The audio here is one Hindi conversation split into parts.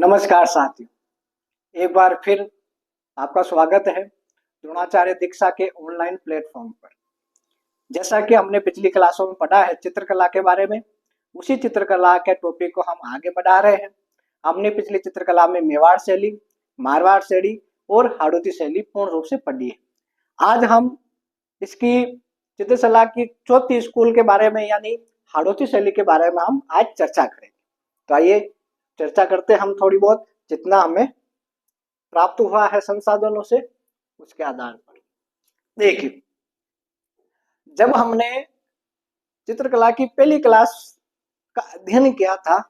नमस्कार साथियों, एक बार फिर आपका स्वागत है द्रोणाचार्य दीक्षा के ऑनलाइन प्लेटफॉर्म पर। जैसा कि हमने पिछली क्लासों में पढ़ा है चित्रकला के बारे में, उसी चित्रकला के टॉपिक को हम आगे बढ़ा रहे हैं। हमने पिछली चित्रकला में मेवाड़ शैली, मारवाड़ शैली और हाड़ौती शैली पूर्ण रूप से पढ़ी है। आज हम इसकी चित्रकला की चौथी स्कूल के बारे में यानी हाड़ौती शैली के बारे में हम आज चर्चा करेंगे। तो आइए चर्चा करते हैं हम थोड़ी बहुत, जितना हमें प्राप्त हुआ है संसाधनों से उसके आधार पर। देखिए, जब हमने चित्रकला की पहली क्लास का अध्ययन किया था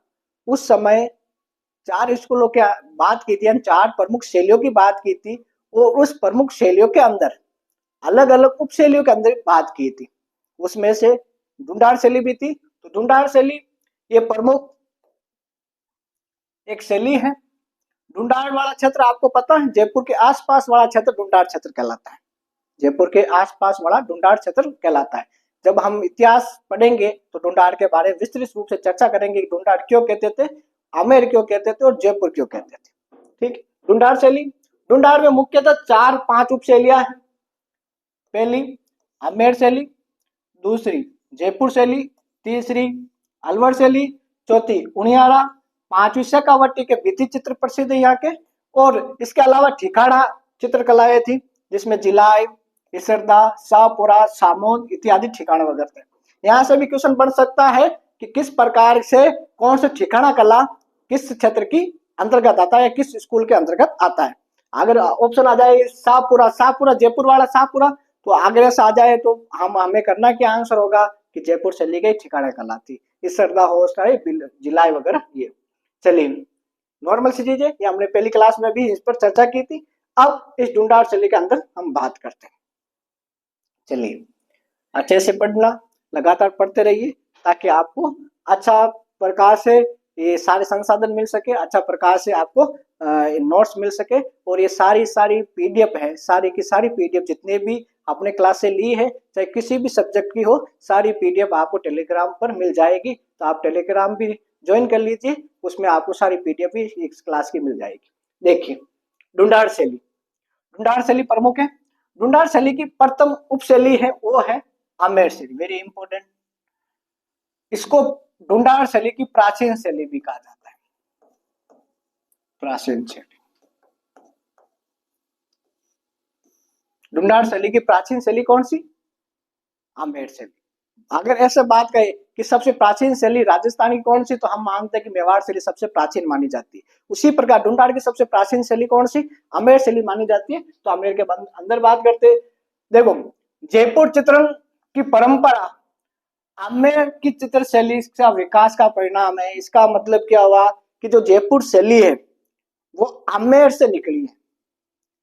उस समय 4 स्कूलों की बात की थी, यानी 4 प्रमुख शैलियों की बात की थी और उस प्रमुख शैलियों के अंदर अलग अलग उप शैलियों के अंदर बात की थी। उसमें से ढूंढाड़ शैली भी थी। तो ढूंढाड़ शैली ये प्रमुख एक शैली है। ढूंढाड़ वाला क्षेत्र आपको पता है, जयपुर के आसपास वाला क्षेत्र ढूंढाड़ क्षेत्र कहलाता है। जयपुर के आसपास वाला ढूंढाड़ क्षेत्र कहलाता है। जब हम इतिहास पढ़ेंगे तो ढूंढाड़ के बारे में विस्तृत रूप से चर्चा करेंगे कि ढूंढाड़ क्यों कहते थे, आमेर क्यों कहते थे और जयपुर क्यों कहते थे। ठीक, ढूंढाड़ शैली, ढूंढाड़ में मुख्यतः 4-5 उप शैलियां हैं। पहली आमेर शैली, दूसरी जयपुर शैली, तीसरी अलवर शैली, चौथी उनियारा, 5वीं शेखावटी के भित्ति चित्र प्रसिद्ध है यहाँ के। और इसके अलावा ठिकाना चित्रकलाएं थी जिसमें जिलाई, इसरदा, शाहपुरा, सामोद इत्यादि ठिकाना वगैरह थे। यहाँ से भी क्वेश्चन बन सकता है कि किस प्रकार से कौन से ठिकाना कला किस क्षेत्र की अंतर्गत आता है या किस स्कूल के अंतर्गत आता है। अगर ऑप्शन आ जाए शाहपुरा, शाहपुरा जयपुर वाला शाहपुरा, तो आगरे से आ जाए तो हमें करना क्या आंसर होगा कि जयपुर से ली गई ठिकाना कला थी। इसरदा हो जिलाई वगैरह ये। चलिए, नॉर्मल सी चीजें ये हमने पहली क्लास में भी इस पर चर्चा की थी। अब इस ढूंढाड़ शैली के अंदर हम बात करते हैं। चलिए, अच्छे से पढ़ना, लगातार पढ़ते रहिए ताकि आपको अच्छा प्रकार से ये सारे संसाधन मिल सके, अच्छा प्रकार से आपको नोट्स मिल सके। और ये सारी पीडीएफ है, सारी की सारी पीडीएफ जितने भी आपने क्लास से ली है, चाहे किसी भी सब्जेक्ट की हो, सारी पीडीएफ आपको टेलीग्राम पर मिल जाएगी। तो आप टेलीग्राम भी ज्वाइन कर लीजिए, उसमें आपको सारी पीडीएफ भी इस क्लास की मिल जाएगी। देखिए, ढूंढाड़ शैली, ढूंढाड़ शैली प्रमुख है। ढूंढाड़ शैली की प्रथम उप शैली है वो है आमेर शैली, वेरी इंपॉर्टेंट। इसको ढूंढाड़ शैली की प्राचीन शैली भी कहा जाता है, प्राचीन शैली। ढूंढाड़ शैली की प्राचीन शैली कौन सी? आमेर शैली। अगर ऐसे बात कहे कि सबसे प्राचीन शैली राजस्थान की कौन सी, तो हम मानते हैं कि मेवाड़ शैली सबसे प्राचीन मानी जाती है। उसी प्रकार ढूंढाड़ की सबसे प्राचीन शैली कौन सी? आमेर शैली मानी जाती है। तो आमेर के अंदर बात करते, देखो जयपुर चित्रण की परंपरा आमेर की चित्र शैली का विकास का परिणाम है। इसका मतलब क्या हुआ कि जो जयपुर शैली है वो आमेर से निकली है।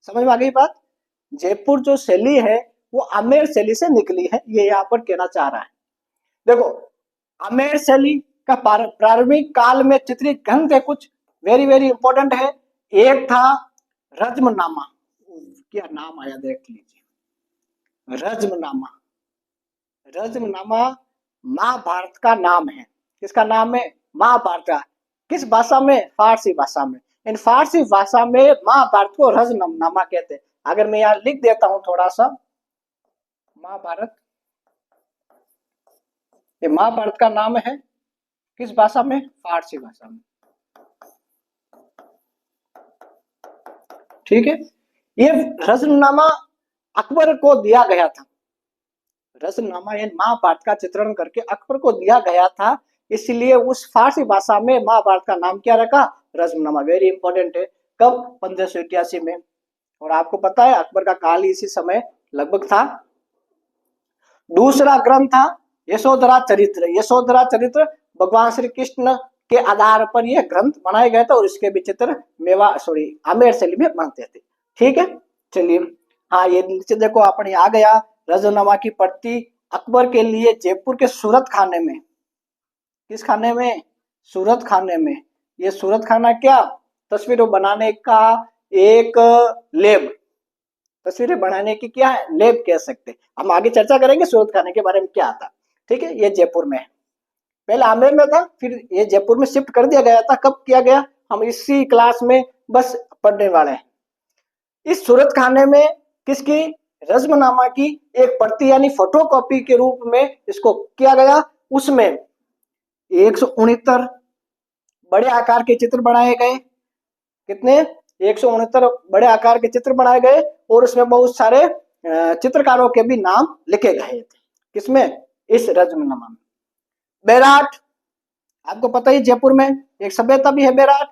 समझ में आ गई बात? जयपुर जो शैली है वो आमेर शैली से निकली है, ये यहाँ पर कहना चाह रहा है। देखो, आमेर शैली का प्रारंभिक काल में चित्रित ग्रंथ है कुछ वेरी वेरी इंपॉर्टेंट है। एक था रज्मनामा, क्या नाम आया देख लीजिए, रज्मनामा। रज्मनामा महाभारत का नाम है। किसका नाम है? महाभारत का। किस भाषा में? फारसी भाषा में। इन फारसी भाषा में महाभारत को रज्मनामा कहते हैं। अगर मैं यहाँ लिख देता हूं थोड़ा सा, महाभारत, ये महाभारत का नाम है किस भाषा में? फारसी भाषा में। ठीक है, ये रज्मनामा अकबर को दिया गया था। रज्मनामा यानी महाभारत का चित्रण करके अकबर को दिया गया था, इसलिए उस फारसी भाषा में महाभारत का नाम क्या रखा? रज्मनामा। वेरी इंपॉर्टेंट है। कब? 1588 में। और आपको पता है अकबर का काल इसी समय लगभग था। दूसरा ग्रंथ था यशोधरा चरित्र। यशोधरा चरित्र भगवान श्री कृष्ण के आधार पर यह ग्रंथ बनाया गया था और इसके भी चित्र आमेर शैली में बनते थे। ठीक है, चलिए, हाँ ये नीचे देखो अपने आ गया रज्मनामा की प्रति अकबर के लिए जयपुर के सूरत खाने में। किस खाने में? सूरत खाने में। ये सूरत खाना क्या? तस्वीरों बनाने का एक लैब, तस्वीरें बनाने की क्या है? लैब कह सकते। हम आगे चर्चा करेंगे सूरत खाने के बारे में क्या आता। ठीक है, ये जयपुर में है। पहले आमेर में था, फिर ये जयपुर में शिफ्ट कर दिया गया था। कब किया गया? हम इसी क्लास में बस पढ़ने वाले हैं। इस सूरत खाने में किसकी, रज़्मनामा की एक प्रति यानी फोटोकॉपी के रूप में इसको किया गया। उसमें 169 बड़े आकार के चित्र बनाए गए। कितने, 169 बड़े आकार के चित्र बनाए गए और उसमें बहुत सारे चित्रकारों के भी नाम लिखे गए थे। किसमें, इस रज़्मनामा में। बेराट, आपको पता ही जयपुर में एक सभ्यता भी है बेराट।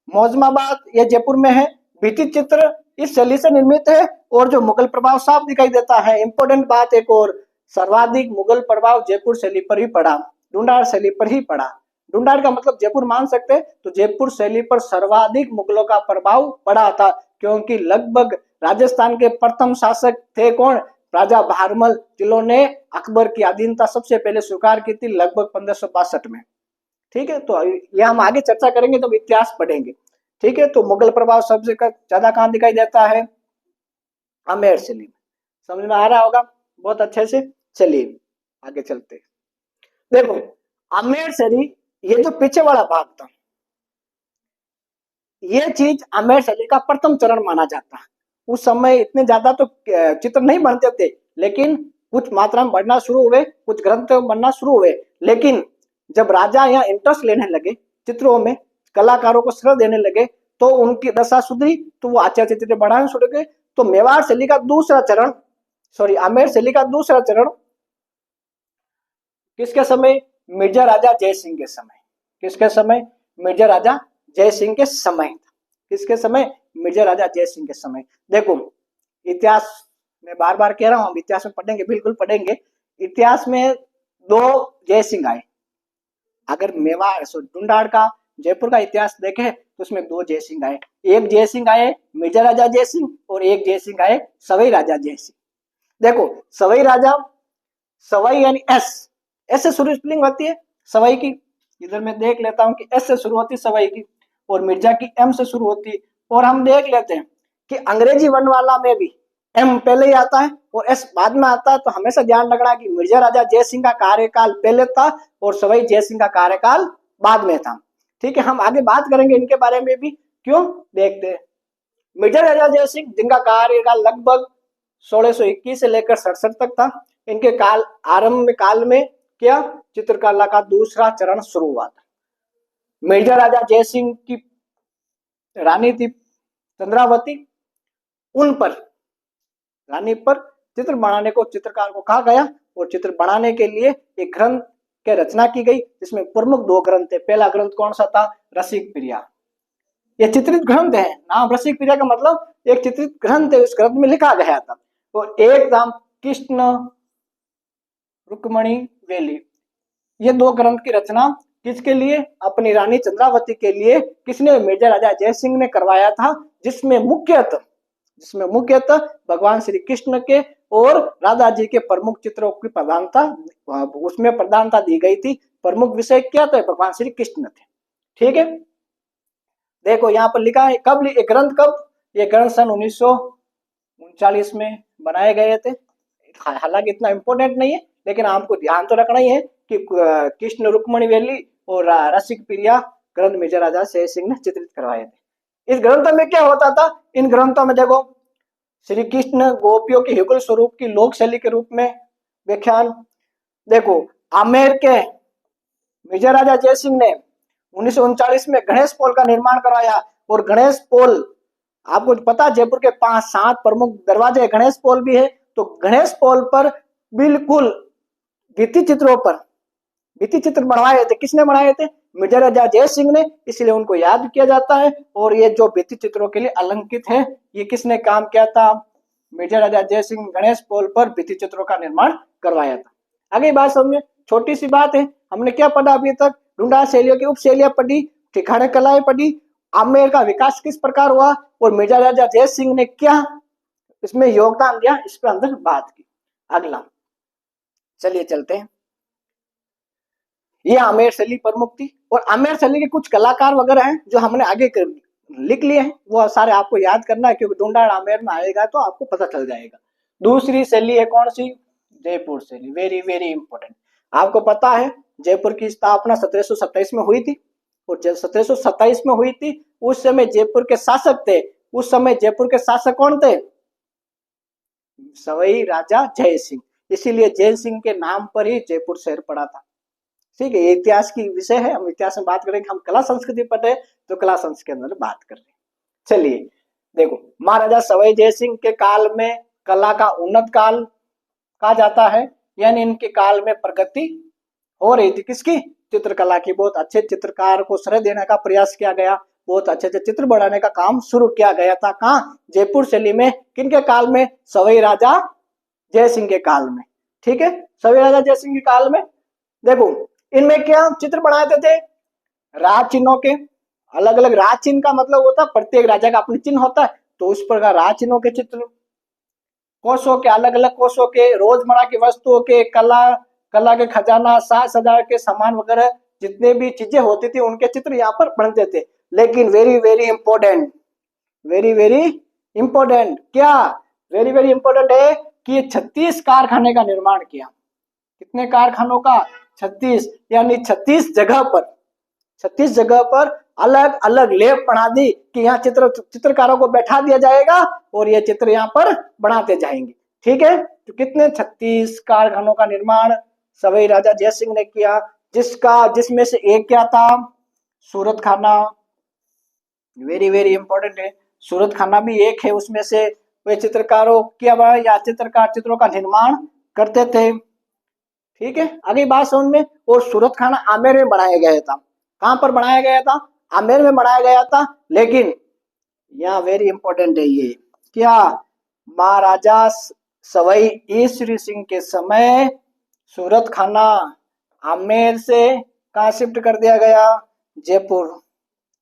मौजमाबाद ये जयपुर में है। भित्ति चित्र इस शैली से निर्मित है और जो मुगल प्रभाव साफ दिखाई देता है। इंपॉर्टेंट बात एक और, सर्वाधिक मुगल प्रभाव जयपुर शैली पर ही पड़ा, ढूंढाड़ शैली पर ही पड़ा। ढूंढाड़ का मतलब जयपुर मान सकते हैं, तो जयपुर शैली पर सर्वाधिक मुगलों का प्रभाव पड़ा था, क्योंकि लगभग राजस्थान के प्रथम शासक थे कौन, राजा बहारमल, जिन्होंने अकबर की अधीनता सबसे पहले स्वीकार की थी लगभग 1562 में। ठीक है, तो ये हम आगे चर्चा करेंगे जब इतिहास पढ़ेंगे। ठीक है, तो मुगल प्रभाव सबसे ज्यादा कहां दिखाई देता है, आमेर शैली में। समझ में आ रहा होगा बहुत अच्छे से। चलिए आगे चलते हैं। देखो आमेर शैली, ये जो पीछे वाला भाग था, ये चीज आमेर शैली का प्रथम चरण माना जाता है। उस समय इतने ज्यादा तो चित्र नहीं बनते थे, लेकिन कुछ मात्रा में बनना शुरू हुए, कुछ ग्रंथ बनना शुरू हुए। लेकिन जब राजा यहाँ इंटरेस्ट लेने लगे चित्रों में, कलाकारों को श्रेय देने लगे, तो उनकी दशा सुधरी, तो वो अच्छे अच्छे चित्र बनाने शुरू गए। तो मेवाड़ शैली का दूसरा चरण, आमेर शैली का दूसरा चरण किसके समय, मिर्जा राजा जय सिंह के समय। किसके समय, मिर्जा राजा जय सिंह के समय। किसके समय, मिर्जा राजा जय सिंह के समय। देखो इतिहास में बार बार कह रहा हूं, हम इतिहास में पढ़ेंगे, बिल्कुल पढ़ेंगे। इतिहास में 2 जय सिंह आए। अगर मेवाड़ ढूंढाड़ का जयपुर का इतिहास देखें तो उसमें 2 जय सिंह आए। एक जय सिंह आए मिर्जा राजा जय सिंह और एक जय सिंह आए सवाई राजा जय सिंह। देखो सवाई राजा, सवाई यानी एस से शुरू स्पेलिंग होती है सवाई की, इधर मैं देख लेता हूं कि एस से शुरू होती है सवाई की, और मिर्जा की एम से शुरू होती है। और हम देख लेते हैं कि अंग्रेजी वर्ण वाला में भी एम पहले ही आता है और एस बाद में आता है। तो हमेशा ध्यान रखना कि मिर्जा राजा जय सिंह का कार्यकाल पहले था और सवाई जय सिंह का कार्यकाल बाद में था। ठीक है, हम आगे बात करेंगे इनके बारे में भी, क्यों देखते हैं। मिर्जा राजा जय सिंह जिनका कार्यकाल लगभग 1621 से लेकर 67 तक था। इनके काल आरंभ काल में क्या, चित्रकला का दूसरा चरण शुरू हुआ था। मिर्जा राजा जय सिंह की रानी थी चंद्रावती, उन पर, रानी पर चित्र बनाने को चित्रकार को कहा गया और चित्र बनाने के लिए एक ग्रंथ की रचना की गई, जिसमें प्रमुख 2 ग्रंथ थे। पहला ग्रंथ कौन सा था, रसिक प्रिया। यह चित्रित ग्रंथ है, नाम रसिक प्रिया का मतलब एक चित्रित ग्रंथ है, उस ग्रंथ में लिखा गया था। और एक नाम कृष्ण रुक्मणी वेली। ये 2 ग्रंथ की रचना किसके लिए, अपनी रानी चंद्रावती के लिए किसने, मिर्जा राजा जय सिंह ने करवाया था। जिसमें मुख्यतः भगवान श्री कृष्ण के और राधा जी के प्रमुख चित्रों की प्रधानता, उसमें प्रधानता दी गई थी। प्रमुख विषय क्या थे, भगवान श्री कृष्ण थे। ठीक है, देखो यहाँ पर लिखा है कब ये ग्रंथ, ये ग्रंथ सन 1939 में बनाए गए थे। हालांकि इतना इंपॉर्टेंट नहीं है, लेकिन आपको ध्यान तो रखना ही है कि कृष्ण रुक्मणी वेली और रसिक प्रिया ग्रंथ मिर्जा राजा जय सिंह ने चित्रित करवाए थे। इस ग्रंथ में क्या होता था, इन ग्रंथों में देखो श्री कृष्ण गोपियों के युगल स्वरूप की लोक शैली के रूप में व्याख्यान। देखो आमेर के मिर्जा राजा जय सिंह ने 1939 में गणेश पोल का निर्माण करवाया। और गणेश पोल आपको पता, जयपुर के 5-7 प्रमुख दरवाजे गणेश पोल भी है। तो गणेश पोल पर बिल्कुल भित्ति चित्र बनवाए थे। किसने बनाए थे, मिर्जा राजा जय सिंह ने, इसलिए उनको याद किया जाता है। और ये जो भित्ति चित्रों के लिए अलंकित है, ये किसने काम किया था, मिर्जा राजा जय सिंह गणेश पोल पर भित्ति चित्रों का निर्माण करवाया था। आगे बात समझे, छोटी सी बात है। हमने क्या पढ़ा अभी तक, ढूंढाड़ शैलियों की उप शैलियां पढ़ी, ठिकाने कलाएं पढ़ी, आमेर का विकास किस प्रकार हुआ और मिर्जा राजा जय सिंह ने क्या इसमें योगदान दिया, इस पर अंदर बात की। अगला चलिए चलते हैं। ये आमेर शैली प्रमुख थी और आमेर शैली के कुछ कलाकार वगैरह हैं जो हमने आगे लिख लिए हैं, वो सारे आपको याद करना है, क्योंकि ढूंढाड़ आमेर में आएगा तो आपको पता चल जाएगा। दूसरी शैली है कौन सी, जयपुर शैली। Very very important. आपको पता है जयपुर की स्थापना 1727 में हुई थी और जब 1727 में हुई थी उस समय जयपुर के शासक थे। उस समय जयपुर के शासक कौन थे? सवाई राजा जय सिंह। इसीलिए जय सिंह के नाम पर ही जयपुर शहर पड़ा था। ठीक है, ये इतिहास की विषय है, हम इतिहास में बात करेंगे। हम कला संस्कृति पढ़े तो कला संस्कृति के अंदर बात कर रहे हैं। चलिए देखो, महाराजा सवाई जय सिंह के काल में कला का उन्नत काल कहा जाता है, यानी इनके काल में प्रगति हो रही थी। किसकी? चित्रकला की। बहुत अच्छे चित्रकार को श्रेय देने का प्रयास किया गया, बहुत अच्छे अच्छे चित्र बनाने का काम शुरू किया गया था। कहाँ? जयपुर शैली में। किनके काल में? सवाई राजा जय सिंह के काल में। ठीक है, सवाई राजा जय सिंह के काल में। देखो इनमें क्या चित्र बनाते थे? राज चिन्हों के। अलग अलग राज चिन्ह का मतलब होता है प्रत्येक राजा का अपनी चिन्ह होता है, तो उस प्रकार राज चिन्हों के चित्र, कोषों के, अलग अलग कोषों के, रोजमर्रा की वस्तुओं के, कला के खजाना, साज सजावट के सामान वगैरह जितने भी चीजें होती थी उनके चित्र यहाँ पर बनते थे। लेकिन very very important, very very important क्या? वेरी वेरी इंपॉर्टेंट है कि 36 कारखाने का निर्माण किया। कितने कारखानों का? 36, यानी 36 जगह पर, 36 जगह पर अलग अलग लेब बना दी कि यहाँ चित्रकारों को बैठा दिया जाएगा और ये चित्र यहाँ पर बनाते जाएंगे। ठीक है, तो कितने? 36 कारखानों का निर्माण सवाई राजा जय सिंह ने किया, जिसमें से एक क्या था? सूरत खाना। वेरी वेरी इंपॉर्टेंट है, सूरत खाना भी एक है उसमें से। वे चित्रकारों क्या या चित्रकार चित्रों का निर्माण करते थे। ठीक है, आगे बात समझ में। और सूरत खाना आमेर में बनाया गया था। कहां पर बनाया गया था? आमेर में बनाया गया था। लेकिन यहाँ वेरी इंपॉर्टेंट है ये क्या? महाराजा सवाई ईश्वरी सिंह के समय सूरत खाना आमेर से कहाँ शिफ्ट कर दिया गया? जयपुर।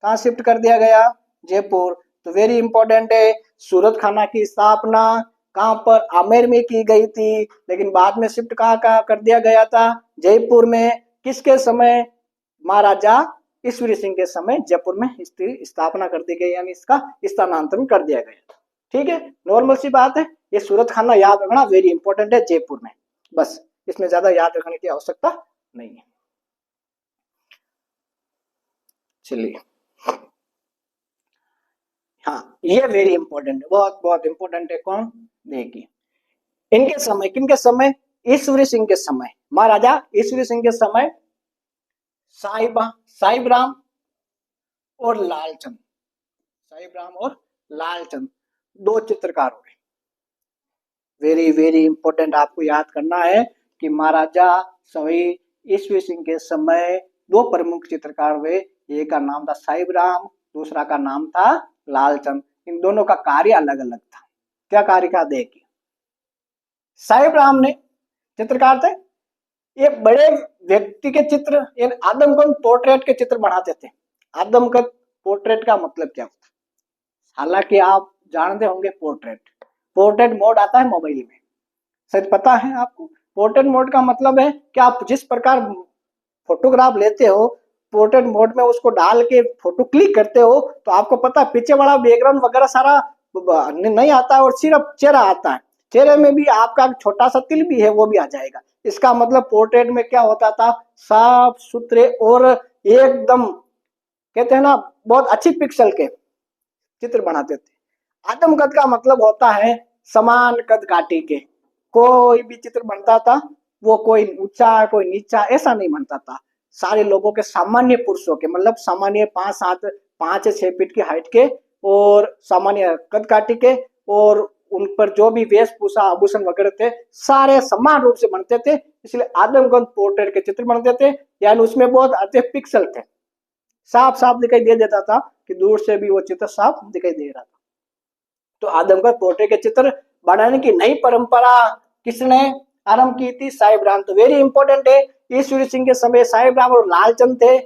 कहाँ शिफ्ट कर दिया गया? जयपुर। तो वेरी इंपॉर्टेंट है, सूरत खाना की स्थापना कहाँ पर? आमेर में की गई थी, लेकिन बाद में शिफ्ट कहाँ कर दिया गया था? जयपुर में। किसके समय? महाराजा ईश्वरी सिंह के समय जयपुर में इसकी स्थापना कर दी गई, यानी इसका स्थानांतरण कर दिया गया था। ठीक है, नॉर्मल सी बात है। ये सूरत खाना याद रखना वेरी इंपॉर्टेंट है, जयपुर में। बस इसमें ज्यादा याद रखने की आवश्यकता नहीं है। चलिए, हाँ ये वेरी इंपॉर्टेंट है, बहुत बहुत इंपॉर्टेंट है। कौन? देखिए इनके समय, किनके समय? ईश्वरी सिंह के समय। महाराजा ईश्वरी सिंह के समय साहिब राम और लालचंद, साहिब राम और लालचंद दो चित्रकार हुए। वेरी वेरी इंपॉर्टेंट, आपको याद करना है कि महाराजा सवाई ईश्वरी सिंह के समय दो प्रमुख चित्रकार हुए। एक का नाम था साहिब राम, दूसरा का नाम था लालचंद। इन दोनों का कार्य अलग अलग था। क्या कार्य का? देखिए, साहिब राम ने चित्रकार थे, एक बड़े व्यक्ति के चित्र, आदमकद पोर्ट्रेट के चित्र बनाते थे। आदमकद पोर्ट्रेट का मतलब क्या होता है? हालांकि आप जानते होंगे पोर्ट्रेट मोड आता है मोबाइल में, शायद पता है आपको। पोर्ट्रेट मोड का मतलब है कि आप जिस प्रकार फोटोग्राफ लेते हो, पोर्ट्रेट मोड में उसको डाल के फोटो क्लिक करते हो, तो आपको पता है पीछे वाला बैकग्राउंड वगैरह सारा नहीं आता है और सिर्फ चेहरा आता है। चेहरे में भी आपका छोटा सा तिल भी है, वो भी आ जाएगा। इसका मतलब पोर्ट्रेट में क्या होता था? साफ सुथरे और एकदम, कहते हैं ना, बहुत अच्छी पिक्सल के चित्र बनाते थे। आदमकद का मतलब होता है समान कद काठी के। कोई भी चित्र बनता था वो कोई ऊंचा कोई नीचा ऐसा नहीं बनता था। सारे लोगों के, सामान्य पुरुषों के, मतलब सामान्य 5 से 6 फीट की हाइट के और सामान्य कद काठी के, और उन पर जो भी वेशभूषा आभूषण वगैरह थे सारे समान रूप से बनते थे। इसलिए आदमकद पोर्ट्रेट के चित्र बनते थे, यानी उसमें बहुत अच्छे पिक्सल थे, साफ साफ दिखाई दे देता था कि दूर से भी वो चित्र साफ दिखाई दे रहा था। तो आदमकद पोर्ट्रेट के चित्र बनाने की नई परंपरा किसने आरंभ की थी? साहिब राम। तो वेरी इंपॉर्टेंट है, ईश्वरी सिंह के समय साहिब राम और लालचंद थे।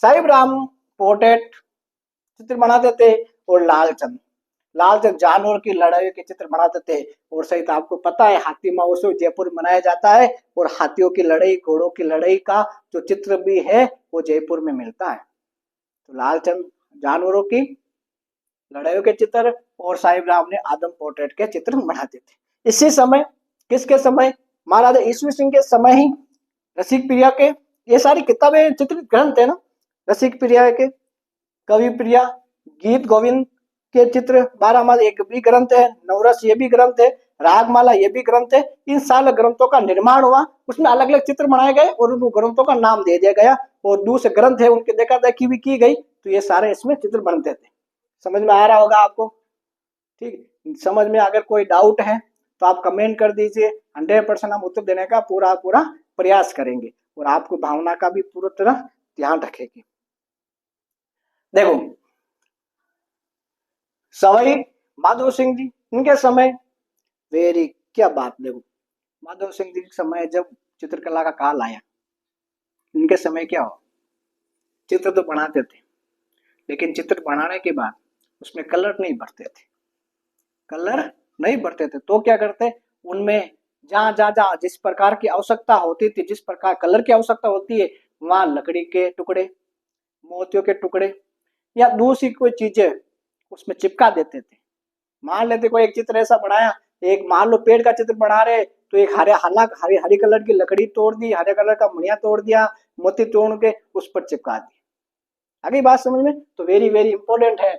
साहिब राम पोर्ट्रेट चित्र बनाते थे और लालचंद जानवर की लड़ाई के चित्र बनाते थे। और सहित आपको पता है हाथी महोत्सव जयपुर मनाया जाता है, और हाथियों की लड़ाई, घोड़ों की लड़ाई का जो चित्र भी है वो जयपुर में मिलता है। तो लालचंद जानवरों की लड़ाइयों के चित्र और साहिब राम ने आदम पोर्ट्रेट के चित्र बनाते थे। इसी समय, किसके समय? महाराजा ईश्वरी सिंह के समय ही रसिक प्रिया के, ये सारी किताबें चित्रित ग्रंथ है ना, रसिक प्रिया के, कवि प्रिया, गीत गोविंद के चित्र, 12 एक भी ग्रंथ है, नवरस ये भी ग्रंथ है, रागमाला ये भी ग्रंथ है। इन सारे ग्रंथों का निर्माण हुआ, उसमें अलग अलग चित्र बनाए गए और उन ग्रंथों का नाम दे दिया गया और दूसरे ग्रंथ है उनके देखा देखी भी की गई, तो ये सारे इसमें चित्र बनते थे। समझ में आ रहा होगा आपको? ठीक, समझ में अगर कोई डाउट है तो आप कमेंट कर दीजिए, 100% हम उत्तर देने का पूरा पूरा प्रयास करेंगे और आपको भावना का भी पूरी तरह ध्यान रखेंगे। देखो सवाई माधो सिंह जी, इनके समय वेरी क्या बात, देखो माधव सिंह जी के समय जब चित्रकला का काल आया, इनके समय क्या हो, चित्र तो बनाते थे लेकिन चित्र बनाने के बाद उसमें कलर नहीं भरते थे, कलर नहीं भरते थे तो क्या करते, उनमें जहां जहां जिस प्रकार की आवश्यकता होती थी, जिस प्रकार कलर की आवश्यकता होती है, वहां लकड़ी के टुकड़े, मोतियों के टुकड़े या दूसरी कोई चीजें उसमें चिपका देते थे। मान लेते कोई एक चित्र ऐसा बनाया, एक मान लो पेड़ का चित्र बना रहे तो एक हरी हरी कलर की लकड़ी तोड़ दी, हरे कलर का मुड़िया तोड़ दिया, मोती तोड़ के उस पर चिपका दिया। आगे बात समझ में? तो वेरी वेरी इंपॉर्टेंट है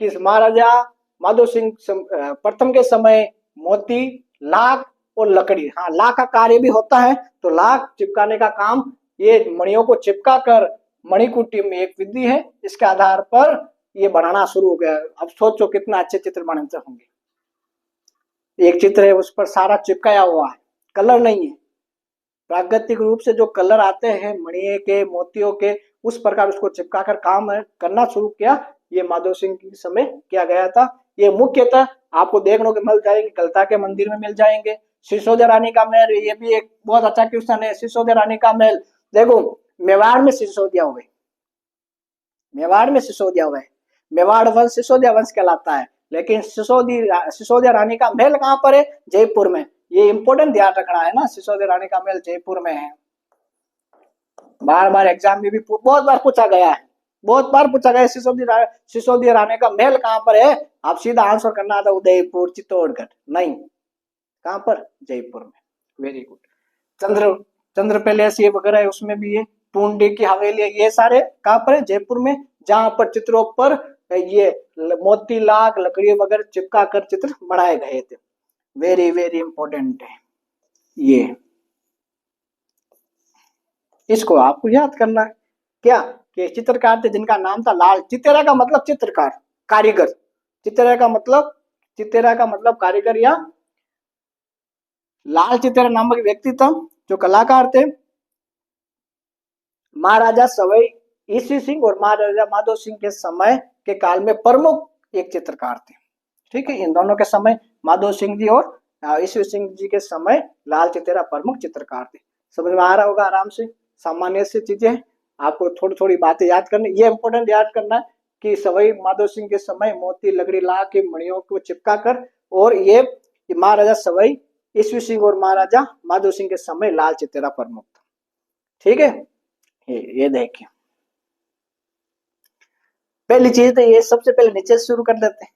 कि महाराजा माधो सिंह प्रथम के समय मोती, लाख और लकड़ी, हाँ लाख का कार्य भी होता है, तो लाख चिपकाने का काम, ये मणियों को चिपका कर, मणिकुटी में एक विधि है, इसके आधार पर ये बनाना शुरू हो गया। अब सोचो कितना अच्छे चित्र बनाते होंगे। एक चित्र है उस पर सारा चिपकाया हुआ है, कलर नहीं है, प्राकृतिक रूप से जो कलर आते हैं मणि के, मोतियों के, उस प्रकार उसको चिपका कर काम करना शुरू किया। ये माधव सिंह के समय किया गया था। ये मुख्यतः आपको देखने को मिल जाएंगे, कलता के मंदिर में मिल जाएंगे। सिसोदिया रानी का महल, ये भी एक बहुत अच्छा क्वेश्चन है। सिसोदिया रानी का महल, देखो मेवाड़ में सिसोदिया हुए, मेवाड़ में सिसोदिया हुए, मेवाड़ वंश सिसोदिया वंश कहलाता है, लेकिन सिसोदिया रानी का महल कहाँ पर है? जयपुर में। ये इंपॉर्टेंट ध्यान रखना है ना, सिसोदिया रानी का महल जयपुर में है। बार बार एग्जाम में भी बहुत बार पूछा गया है, बहुत बार पूछा गया सिसोदिया रानी का महल कहाँ पर है। आप सीधा आंसर करना था उदयपुर, चित्तौड़गढ़, नहीं, कहाँ पर? जयपुर में। Very good. चंद्र पैलेस ये वगैरह है, उसमें भी ये टूंडी की हवेली, ये सारे कहाँ पर है? जयपुर में, जहां पर चित्रों पर ये मोती, लाख, लकड़ी वगैरह चिपका कर चित्र बनाए गए थे। वेरी वेरी इंपॉर्टेंट है ये, इसको आपको याद करना है। क्या कि चित्रकार थे जिनका नाम था लाल चितेरा, का मतलब चित्रकार, कारीगर। चितेरा का मतलब कारीगर या लाल चितेरा नामक व्यक्ति था जो कलाकार थे। महाराजा सवाई ईसी सिंह और महाराजा माधो सिंह के समय के काल में प्रमुख एक चित्रकार थे। ठीक है, इन दोनों के समय माधो सिंह जी और ईसी सिंह जी के समय लाल चितेरा प्रमुख चित्रकार थे। समझ में आ रहा होगा आराम से, सामान्य से चीजें आपको थोड़ी थोड़ी बातें याद करनी, ये इंपॉर्टेंट याद करना है कि सवाई माधो सिंह के समय मोती, लकड़ी, लाख के मणियों को चिपका कर, और ये महाराजा सवाई ईश्वी सिंह और महाराजा माधो सिंह के समय लाल चितेरा प्रमुख था। ठीक है, ये देखिए पहली चीज तो ये, सबसे पहले नीचे से शुरू कर लेते हैं।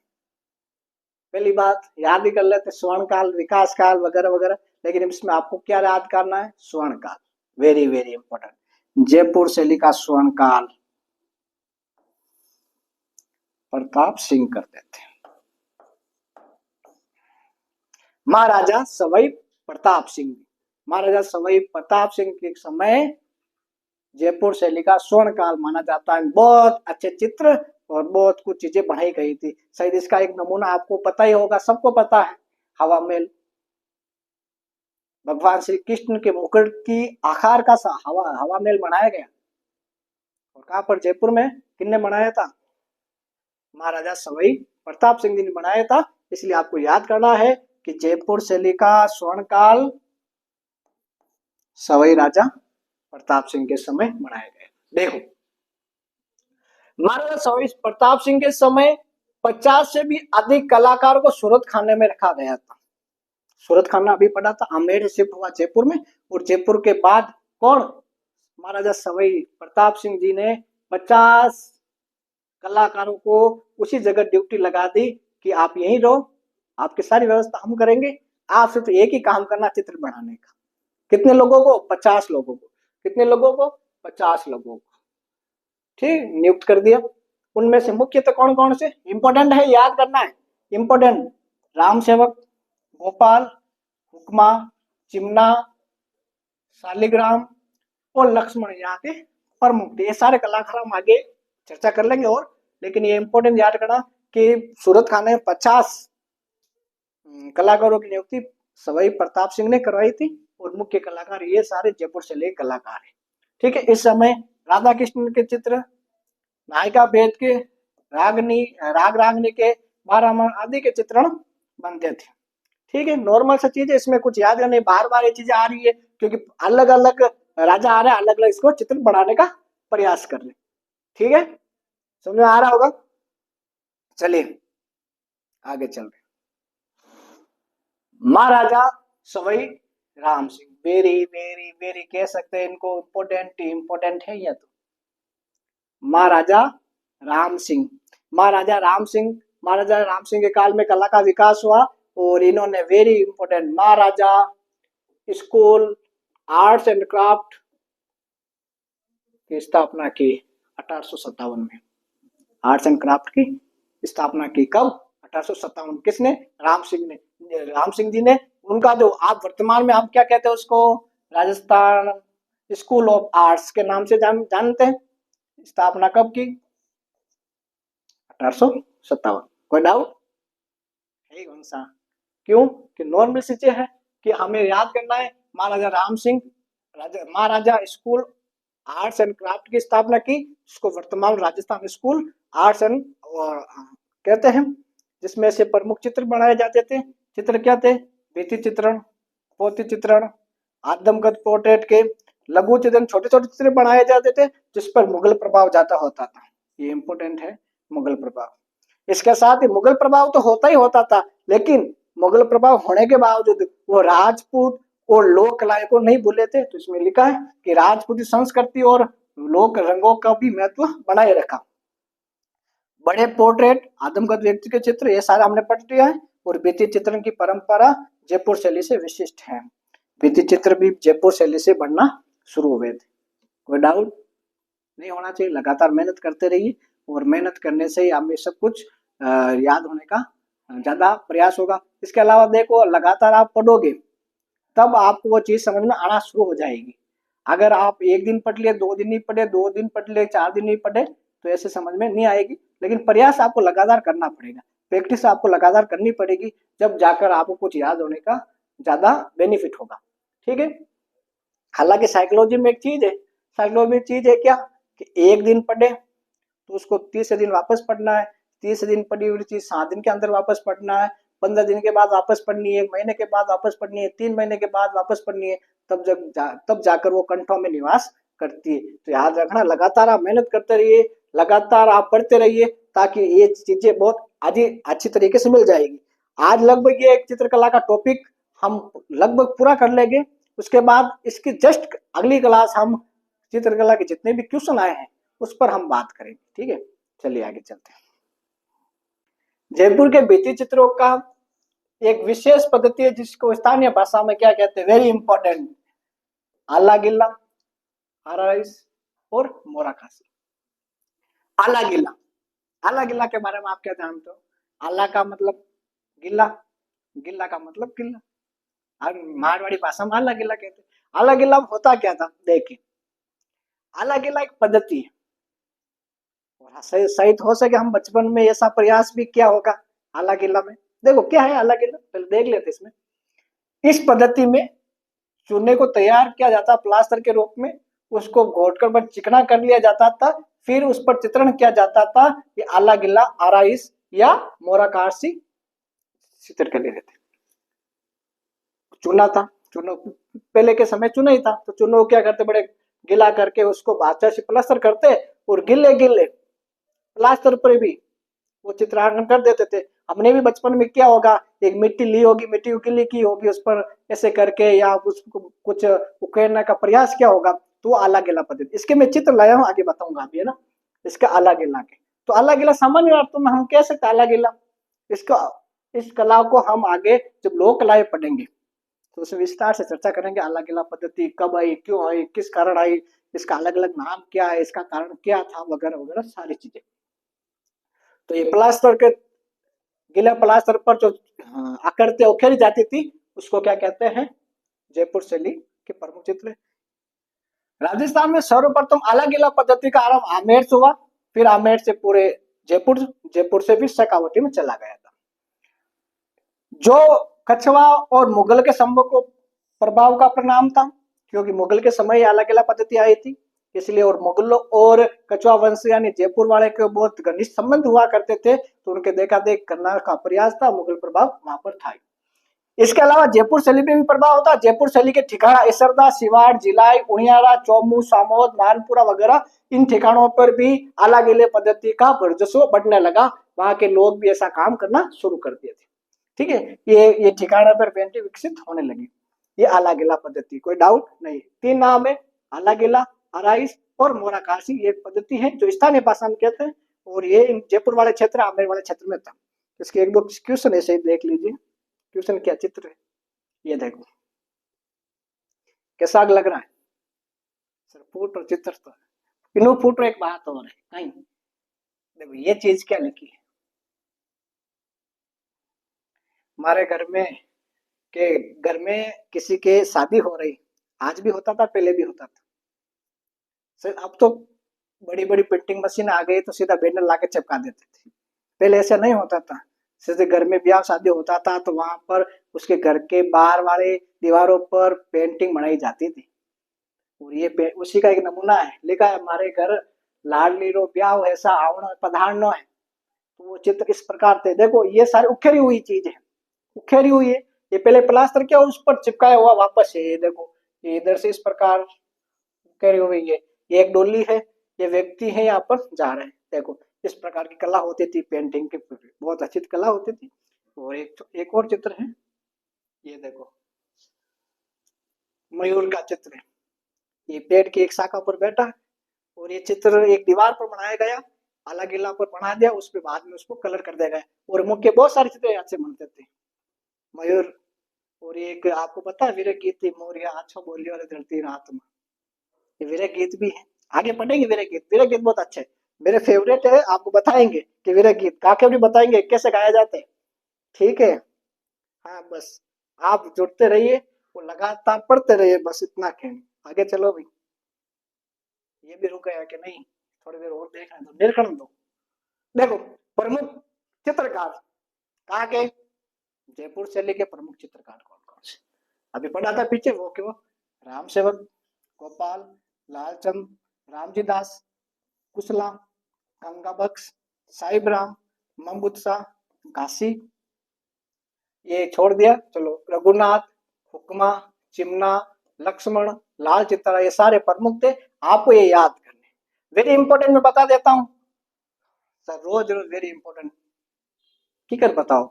पहली बात याद ही कर लेते, स्वर्ण काल, विकास काल वगैरह वगैरह, लेकिन इसमें आपको क्या याद करना है? स्वर्ण काल, वेरी वेरी इंपॉर्टेंट। जयपुर शैली का स्वर्ण काल प्रताप सिंह करते थे। महाराजा सवाई प्रताप सिंह, महाराजा सवाई प्रताप सिंह के समय जयपुर शैली का स्वर्ण काल माना जाता है। बहुत अच्छे चित्र और बहुत कुछ चीजें बनाई गई थी। शायद इसका एक नमूना आपको पता ही होगा, सबको पता है, हवा महल। भगवान श्री कृष्ण के मुकुट की आकार का हवा महल बनाया गया, और कहां पर? जयपुर में। किसने बनाया था? महाराजा सवाई प्रताप सिंह जी ने बनाया था। इसलिए आपको याद करना है कि जयपुर शैली का स्वर्ण काल सवाई राजा प्रताप सिंह के समय बनाए गए। देखो महाराजा सवाई प्रताप सिंह के समय 50 से भी अधिक कलाकारों को सूरत खाने में रखा गया था। सूरत खाना अभी पढ़ा था, अमेर शिफ्ट हुआ जयपुर में, और जयपुर के बाद कौन? महाराजा सवाई प्रताप सिंह जी ने 50 कलाकारों को उसी जगह ड्यूटी लगा दी कि आप यहीं रहो, आपकी सारी व्यवस्था हम करेंगे, आप सिर्फ एक ही काम करना, चित्र बनाने का। कितने लोगों को? 50 लोगों को। कितने लोगों को? 50 लोगों को। ठीक, नियुक्त कर दिया। उनमें से मुख्यतः कौन कौन से इंपॉर्टेंट है, याद करना है। इंपॉर्टेंट राम सेवक, गोपाल, हुक्मा, चिमना, शालिग्राम और लक्ष्मण यहाँ के प्रमुख थे। ये सारे कलाकार हम आगे चर्चा कर लेंगे और, लेकिन ये इंपॉर्टेंट याद करना कि सूरत खान ने 50 कलाकारों की नियुक्ति सवाई प्रताप सिंह ने करवाई थी और मुख्य कलाकार ये सारे जयपुर से ले कलाकार है। ठीक है, इस समय राधा कृष्ण के चित्र, नायिका भेद के, राग रागनी के, बारहमान आदि के चित्रण बनते थे। ठीक है, नॉर्मल सा चीज है, इसमें कुछ याद करने, बार बार ये चीजें आ रही है क्योंकि अलग अलग राजा आ रहे हैं, अलग अलग इसको चित्र बनाने का प्रयास कर रहे। ठीक है, समझ में आ रहा होगा। चलिए आगे चल रहे। Maharaja Sawai Ram Singh, very very very कह सकते हैं इनको, इंपोर्टेंट है ये तो। महाराजा राम सिंह, महाराजा राम सिंह के काल में कला का विकास हुआ और इन्होंने very important Maharaja school arts and craft की स्थापना की 1857 में। आर्ट्स एंड क्राफ्ट की स्थापना की कब? 1857। किसने? राम सिंह ने, राम सिंह जी ने। उनका जो आप वर्तमान में आप क्या कहते हैं उसको, राजस्थान स्कूल ऑफ आर्ट्स के नाम से जानते हैं। स्थापना कब की? 1857। कोई डाउट है कौन सा? क्यों कि नॉर्मल चीजें है कि हमें याद करना है। महाराजा राम सिंह महाराजा स्कूल आर्ट्स एंड क्राफ्ट की स्थापना की, इसको वर्तमान राजस्थान स्कूल आर्ट्स एंड कहते हैं, जिसमें से प्रमुख चित्र बनाए जाते थे। चित्र क्या थे? भित्ति चित्रण, पोथी चित्रण, आदमकद पोर्ट्रेट के लघु चित्रण, छोटे छोटे चित्र बनाए जाते थे जिस पर मुगल प्रभाव ज्यादा होता था। ये इंपोर्टेंट है, मुगल प्रभाव। इसके साथ ही मुगल प्रभाव तो होता ही होता था, लेकिन मुगल प्रभाव होने के बावजूद वो राजपूत और लोक कलाएं को नहीं भूले थे। तो इसमें लिखा है कि राजपूती संस्कृति और लोक रंगों का भी महत्व बनाए रखा। बड़े पोर्ट्रेट, आदमकद व्यक्ति के चित्र, ये सारा हमने पढ़ लिया है। और भित्ति चित्रण की परंपरा जयपुर शैली से विशिष्ट है। भित्ति चित्र भी जयपुर शैली से बनना शुरू हुए थे। कोई डाउट नहीं होना चाहिए। लगातार मेहनत करते रहिए और मेहनत करने से ही हमें सब कुछ याद होने का ज्यादा प्रयास होगा। इसके अलावा देखो, लगातार आप पढ़ोगे तब आपको वो चीज समझ में आना शुरू हो जाएगी। अगर आप एक दिन पढ़ लिए, 2 दिन नहीं पढ़े, 2 दिन पढ़ लिए, 4 दिन नहीं पढ़े, तो ऐसे समझ में नहीं आएगी। लेकिन प्रयास आपको लगातार करना पड़ेगा, प्रैक्टिस आपको लगातार करनी पड़ेगी, जब जाकर आपको कुछ याद होने का ज्यादा बेनिफिट होगा। ठीक है, हालांकि साइकोलॉजी में एक चीज है, साइकोलॉजी में चीज है क्या कि एक दिन पढ़े तो उसको 30 दिन वापस पढ़ना है, 30 दिन पढ़ी हुई चीज 7 दिन के अंदर वापस पढ़ना है, 15 दिन के बाद वापस पढ़नी है, 1 महीने के बाद वापस पढ़नी है, 3 महीने के बाद वापस पढ़नी है, तब जाकर वो कंठों में निवास करती है। तो याद रखना, लगातार आप मेहनत करते रहिए, लगातार आप पढ़ते रहिए, ताकि ये चीजें बहुत अच्छी तरीके से मिल जाएगी। आज लगभग ये एक चित्रकला का टॉपिक हम लगभग पूरा कर लेंगे। उसके बाद इसकी जस्ट अगली क्लास हम चित्रकला के जितने भी क्वेश्चन आए हैं उस पर हम बात करेंगे। ठीक है, चलिए आगे चलते हैं। जयपुर के भित्ति चित्रों का एक विशेष पद्धति है जिसको स्थानीय भाषा में क्या कहते हैं, वेरी इंपॉर्टेंट, आला गिल्ला, आराइस और मोराखासी। आला गिल्ला, आला गिल्ला के बारे में आप क्या जानते हो? आला का मतलब गिल्ला, गिल्ला का मतलब गिल्ला, मारवाड़ी भाषा में आला गिल्ला कहते हैं। आला गिल्ला होता क्या था? देखिए, आला गिल्ला एक पद्धति है, और शायद हो सके हम बचपन में ऐसा प्रयास भी किया होगा। आला गिल्ला में देखो क्या है, आला गिल्ला पहले देख लेते इसमें। इस पद्धति में चूने को तैयार किया जाता प्लास्टर के रूप में, उसको घोटकर बस चिकना कर लिया जाता था, फिर उस पर चित्रण किया जाता था। ये आला गिल्ला, आराइस या मोराकासी चित्र कर लेते थे। चूना था, चूना पहले के समय चूना ही था, तो चूना को क्या करते, बड़े गिला करके उसको बादशाह से प्लास्टर करते और गिले गिले प्लास्टर पर भी वो चित्रांकन कर देते थे। हमने भी बचपन में किया होगा, एक मिट्टी ली होगी, मिट्टी गिली की होगी, उस पर ऐसे करके या उसको कुछ उकेरने का प्रयास किया होगा, तो आला गिला पद्धति। इसके मैं चित्र लाया हूँ, आगे बताऊंगा अभी, है ना। इसका आला गिला के, तो आला गिला सामान्य अर्थों में हम कह सकते आला गिला। इस कला को हम आगे जब लोक कलाएं पढ़ेंगे तो उसमें विस्तार से चर्चा करेंगे। आला गिला पद्धति कब आई, क्यों आई, किस कारण आई, इसका अलग अलग नाम क्या है, इसका कारण क्या था, वगैरह वगैरह सारी चीजें। तो ये प्लास्टर के गीले प्लास्टर पर जो आकृति उकेरी जाती थी उसको क्या कहते हैं, जयपुर शैली के प्रमुख चित्र। राजस्थान में सर्वप्रथम आला गीला पद्धति का आरंभ आमेर से हुआ, फिर आमेर से पूरे जयपुर, जयपुर से फिर शेखावटी में चला गया था। जो कछवा और मुगल के संभव को प्रभाव का परिणाम था, क्योंकि मुगल के समय आला गीला पद्धति आई थी इसलिए, और मुगलों और कछवा वंश यानी जयपुर वाले के बहुत घनिष्ठ संबंध हुआ करते थे, तो उनके देखा देख करना का प्रयास था, मुगल प्रभाव वहां पर था। इसके अलावा जयपुर शैली पे भी प्रभाव होता है। जयपुर शैली के ठिकाना इसरदा, सिवाड़, जिलाई, उनियारा, चौमू, सामोद, मानपुरा वगैरह इन ठिकानों पर भी आला गीले पद्धति का वर्चस्व बढ़ने लगा, वहां के लोग भी ऐसा काम करना शुरू कर दिए थे। ठीक है, ये ठिकाना पर पेंटिंग विकसित होने लगी। ये आला गीला पद्धति, कोई डाउट नहीं। 3 नाम है, आला गीला, आराइस और मोराकासी। ये पद्धति है जो स्थानीय भाषा में कहते हैं, और ये जयपुर वाले क्षेत्र, आमेर वाले क्षेत्र में था। इसके 1-2 क्वेश्चन ऐसे ही देख लीजिए। क्वेश्चन क्या चित्र है, ये देखो कैसा लग रहा है सर, फोटो चित्र तो इनो फोटो। एक बात और है, नहीं देखो ये चीज क्या लिखी है, हमारे घर में किसी के शादी हो रही, आज भी होता था, पहले भी होता था सर। अब तो बड़ी बड़ी प्रिंटिंग मशीन आ गई तो सीधा बैनर लाके चिपका देते थे, पहले ऐसा नहीं होता था। जैसे घर में ब्याह शादी होता था तो वहां पर उसके घर के बाहर वाले दीवारों पर पेंटिंग बनाई जाती थी, और ये उसी का एक नमूना है। लिखा है हमारे घर लाडली रो ब्याह ऐसा आवनो पधारनो है, तो वो चित्र इस प्रकार थे। देखो ये सारी उखेरी हुई चीज है, उखेरी हुई है। ये पहले प्लास्टर किया उस पर चिपकाया हुआ वापस है। ये देखो ये इधर से इस प्रकार उखेरी हुई है। ये एक डोली है, ये व्यक्ति है यहाँ पर जा रहे हैं। देखो इस प्रकार की कला होती थी, पेंटिंग की बहुत अच्छी कला होती थी। और एक और चित्र है, ये देखो मयूर का चित्र है। ये पेड़ की एक शाखा पर बैठा है, और ये चित्र एक दीवार पर बनाया गया, आला गीला पर बना दिया, उस पर बाद में उसको कलर कर दिया गया। और मुख्य बहुत सारे चित्र यहाँ से बनते थे, मयूर। और एक आपको पता है वीर गीत थी, मोरिया अच्छा बोलियो और धरती रात में, ये वीर गीत भी है। आगे पढ़ेंगे वीर गीत बहुत अच्छे, मेरे फेवरेट है। आपको बताएंगे कि वीर गीत काके भी बताएंगे कैसे गाया जाते हैं। ठीक है, हाँ बस आप जुड़ते रहिए, वो लगातार पढ़ते रहिए, बस इतना कहना। आगे चलो भाई, ये भी रुक गया कि नहीं, थोड़ी देर और देखना दो, निरीक्षण दो। देखो प्रमुख चित्रकार कहा के, जयपुर शैली के प्रमुख चित्रकार कौन कौन से अभी पढ़ा था पीछे, वो क्यों, राम सेवक, गोपाल, लालचंद, रामजी दास, कुशला, गंगाबख्श, साहिब राम, ममबुत्सा, घासी। ये छोड़ दिया, चलो रघुनाथ, हुक्मा, चिमना, लक्ष्मण, लाल चित्रा, ये सारे प्रमुख थे। आपको ये याद करने, वेरी इंपॉर्टेंट मैं बता देता हूँ सर, रोज रोज वेरी इंपॉर्टेंट की कर बताओ।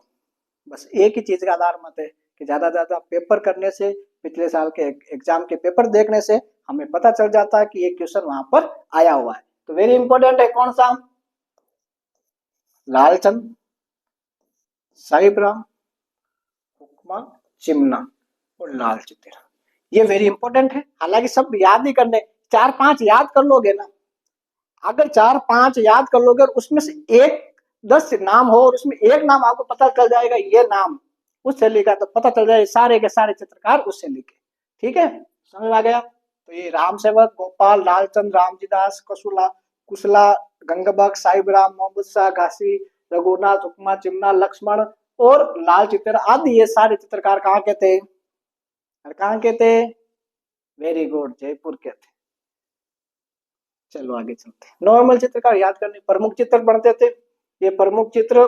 बस एक ही चीज का आधार मत है कि ज्यादा ज्यादा पेपर करने से, पिछले साल के एग्जाम के पेपर देखने से हमें पता चल जाता है कि ये क्वेश्चन वहां पर आया हुआ है। तो वेरी इंपॉर्टेंट है कौन सा, लालचंद, साहिब राम, हुक्मा, चिमना और लाल चित्रा, ये वेरी इंपॉर्टेंट है। हालांकि सब याद ही करने, 4-5 याद कर लोगे ना, अगर 4-5 याद कर लोगे और उसमें से 10 नाम हो और उसमें एक नाम आपको पता चल जाएगा, ये नाम उस शैली का, तो पता चल जाएगा सारे के सारे चित्रकार उस शैली के। ठीक है, समझ आ गया। तो ये राम सेवक, गोपाल, लालचंद, रामजी दास, कुशला, गंगाबख्श, साहिब राम, मोहम्मद शाह, घासी, रघुनाथ, हुक्मा, चिमना, लक्ष्मण और लाल चित्र आदि, ये सारे चित्रकार कहाँ के थे, कहाँ के थे, वेरी गुड, जयपुर के थे। चलो आगे चलते हैं। नॉर्मल चित्रकार याद करने, प्रमुख चित्र बनते थे। ये प्रमुख चित्र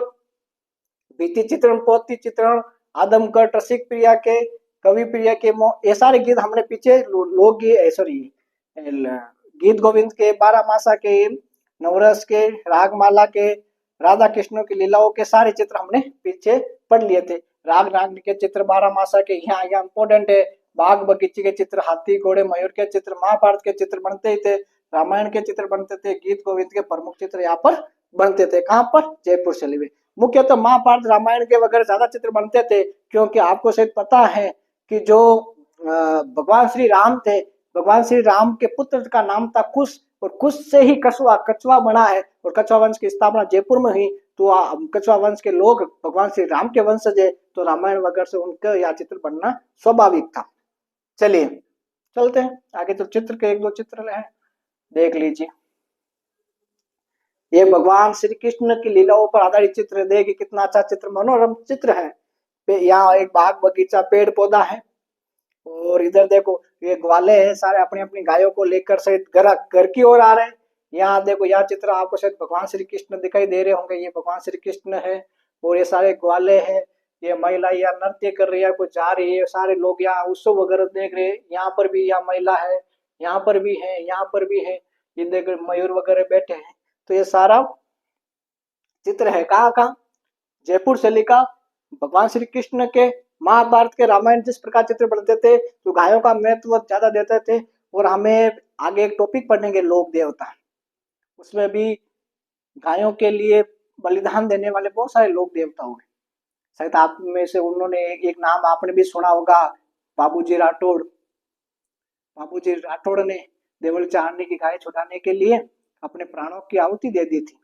भित्ति चित्रण, पोथी चित्रण, आदमकट, रसिक प्रिया के, कवि प्रिया के, ये सारे गीत हमने पीछे लोकगीत, सॉरी गीत गोविंद के, 12 मासा के, नवरस के, रागमाला के, राधा कृष्ण की लीलाओं के सारे चित्र हमने पीछे पढ़ लिए थे। राग रागनी के चित्र, 12 मासा के, यहाँ इंपोर्टेंट है। बाग बगीचे के चित्र, हाथी घोड़े मयूर के चित्र, महाभारत के चित्र बनते ही थे, रामायण के चित्र बनते थे, गीत गोविंद के प्रमुख चित्र यहाँ पर बनते थे। कहाँ पर, जयपुर शैली में। मुख्यतः महाभारत रामायण के वगैरह ज्यादा चित्र बनते थे, क्योंकि आपको शायद पता है कि जो भगवान श्री राम थे, भगवान श्री राम के पुत्र का नाम था कुश, और कुश से ही कछवा बना है, और कछवा वंश की स्थापना जयपुर में हुई। तो कछुआ वंश के लोग भगवान श्री राम के वंशज है, तो रामायण वगैरह से उनका यह चित्र बनना स्वाभाविक था। चलिए चलते हैं आगे, तो चित्र के एक दो चित्र हैं, देख लीजिए। ये भगवान श्री कृष्ण की लीलाओं पर आधारित चित्र, देखिए कितना अच्छा चित्र, मनोरम चित्र है। यहाँ एक बाग बगीचा पेड़ पौधा है, और इधर देखो ये ग्वाले हैं, सारे अपनी अपनी गायों को लेकर सहित घर की ओर आ रहे हैं। यहाँ देखो यह चित्र आपको शायद भगवान श्री कृष्ण दिखाई दे रहे होंगे, ये भगवान श्री कृष्ण है और ये सारे ग्वाले हैं। ये महिला यहाँ नृत्य कर रही है, कुछ जा रही है, सारे लोग यहाँ उत्सव वगैरह देख रहे हैं। यहाँ पर भी यह महिला है, यहाँ पर भी है, यहाँ पर भी है, ये देख मयूर वगैरह बैठे हैं। तो ये सारा चित्र है कहाँ का, जयपुर शैली का। भगवान श्री कृष्ण के महाभारत के रामायण जिस प्रकार चित्र बनते थे, जो गायों का महत्व ज्यादा देते थे, और हमें आगे एक टॉपिक पढ़ेंगे लोक देवता, उसमें भी गायों के लिए बलिदान देने वाले बहुत सारे लोक देवता हुए। शायद आप में से उन्होंने एक नाम आपने भी सुना होगा, बाबूजी राठौड़। बाबूजी राठौड़ ने देवल चारनी की गाय छुड़ाने के लिए अपने प्राणों की आहुति दे दी थी।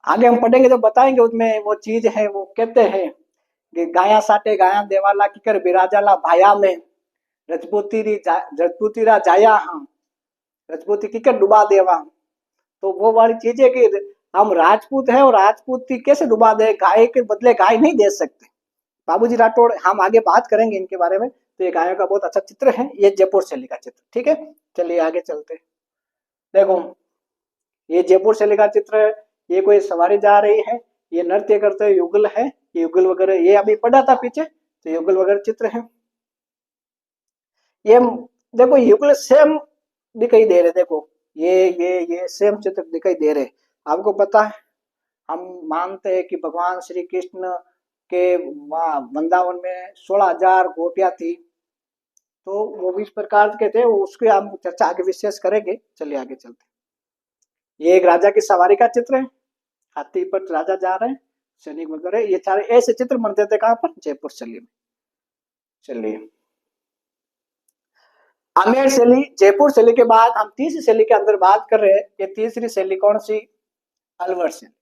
आगे हम पढ़ेंगे तो बताएंगे, उसमें वो चीज है, वो कहते हैं कि गाया साटे गाया देवाला की कर बिराजाला भाया में रजपूती रा जाया हम रजपूती की कर डुबा देवा। तो वो वाली चीज है कि हम राजपूत है और राजपूती कैसे डुबा दे, गाय के बदले गाय नहीं दे सकते। बाबूजी राठौड़, हम आगे बात करेंगे इनके बारे में। तो ये गायों का बहुत अच्छा चित्र है, ये जयपुर शैली का चित्र। ठीक है, चलिए आगे चलते। देखो ये जयपुर शैली का चित्र है, ये कोई सवारी जा रही है, ये नृत्य करते हुए युगल है, ये युगल वगैरह ये अभी पढ़ा था पीछे, तो युगल वगैरह चित्र है। ये देखो युगल सेम दिखाई दे रहे, देखो ये सेम चित्र दिखाई दे रहे। आपको पता है, हम मानते हैं कि भगवान श्री कृष्ण के वृंदावन में 16,000 गोपियां थी, तो वो भी इस प्रकार के थे, उसकी हम चर्चा आगे विशेष करेंगे। चलिए आगे चलते। ये एक राजा की सवारी का चित्र है, हाथी पर राजा जा रहे हैं, सैनिक वगैरह, ये सारे ऐसे चित्र बनते थे कहां पर, जयपुर शैली में। चलिए आमेर शैली, जयपुर शैली के बाद हम तीसरी शैली के अंदर बात कर रहे हैं। ये तीसरी शैली कौन सी, अलवर शैली।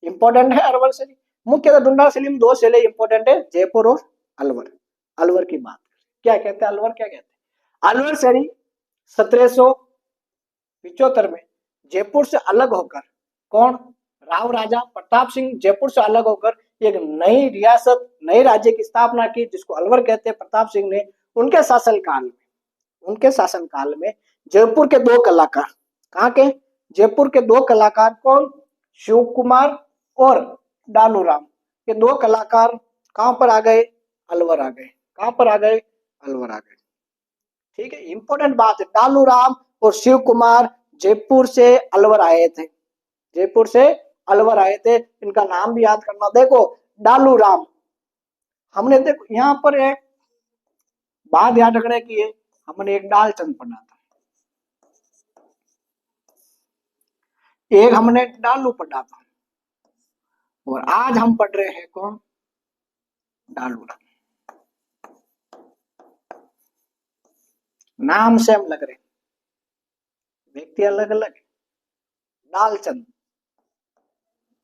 इंपॉर्टेंट है अलवर शैली। मुख्यतः डुंडार शैली में दो शैली इंपॉर्टेंट है, जयपुर और अलवर। अलवर की बात क्या कहते हैं, अलवर क्या कहते हैं। अलवर शैली 1775 में जयपुर से अलग होकर, कौन, राव राजा प्रताप सिंह जयपुर से अलग होकर एक नई रियासत, नए राज्य की स्थापना की, जिसको अलवर कहते हैं। प्रताप सिंह ने उनके शासनकाल में जयपुर के दो कलाकार, कहाँ के, जयपुर के दो कलाकार, कौन, शिव कुमार और डालूराम, ये दो कलाकार कहां पर आ गए, अलवर आ गए। कहां पर आ गए, अलवर आ गए। ठीक है, इंपॉर्टेंट बात है, डालूराम और शिव कुमार जयपुर से अलवर आए थे, जयपुर से अलवर आए थे। इनका नाम भी याद करना। देखो डालूराम, हमने देखो यहाँ पर एक बात याद रखने की है, हमने एक डालचंद पढ़ा था, एक हमने डालू पढ़ा था, और आज हम पढ़ रहे हैं कौन, डालूराम। नाम से हम लग रहे, व्यक्ति अलग अलग है। डालचंद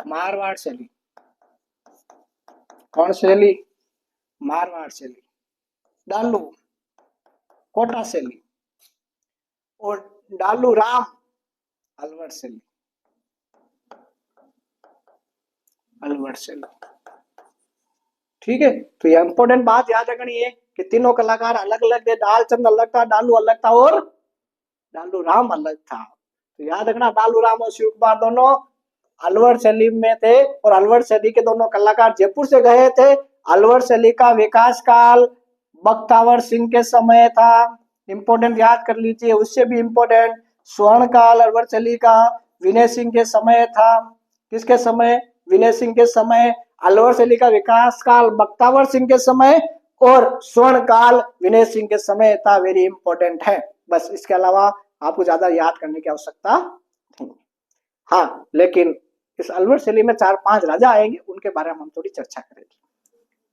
मारवाड़ शैली, कौन शैली, मारवाड़ शैली। डालू कोटा शैली, और डालू राम अलवर शैली, अलवर शैली। ठीक है, तो ये इंपॉर्टेंट बात याद रखनी है कि तीनों कलाकार अलग अलग थे, डालचंद अलग था, डालू अलग था, और डालू राम अलग था। तो याद रखना, डालू राम और शिव कुमार दोनों अलवर शैली में थे, और अलवर शैली के दोनों कलाकार जयपुर से गए थे। अलवर शैली का विकास काल बख्तावर सिंह के समय था, इंपॉर्टेंट याद कर लीजिए। उससे भी इंपॉर्टेंट स्वर्ण काल अलवर शैली का विनय सिंह के समय था। किसके समय, विनय सिंह के समय। अलवर शैली का विकास काल बख्तावर सिंह के समय, और स्वर्ण काल विनय सिंह के समय था। वेरी इंपॉर्टेंट है, बस इसके अलावा आपको ज्यादा याद करने की आवश्यकता नहीं। हाँ, लेकिन इस अलवर शैली में 4-5 राजा आएंगे, उनके बारे में हम थोड़ी चर्चा करेंगे।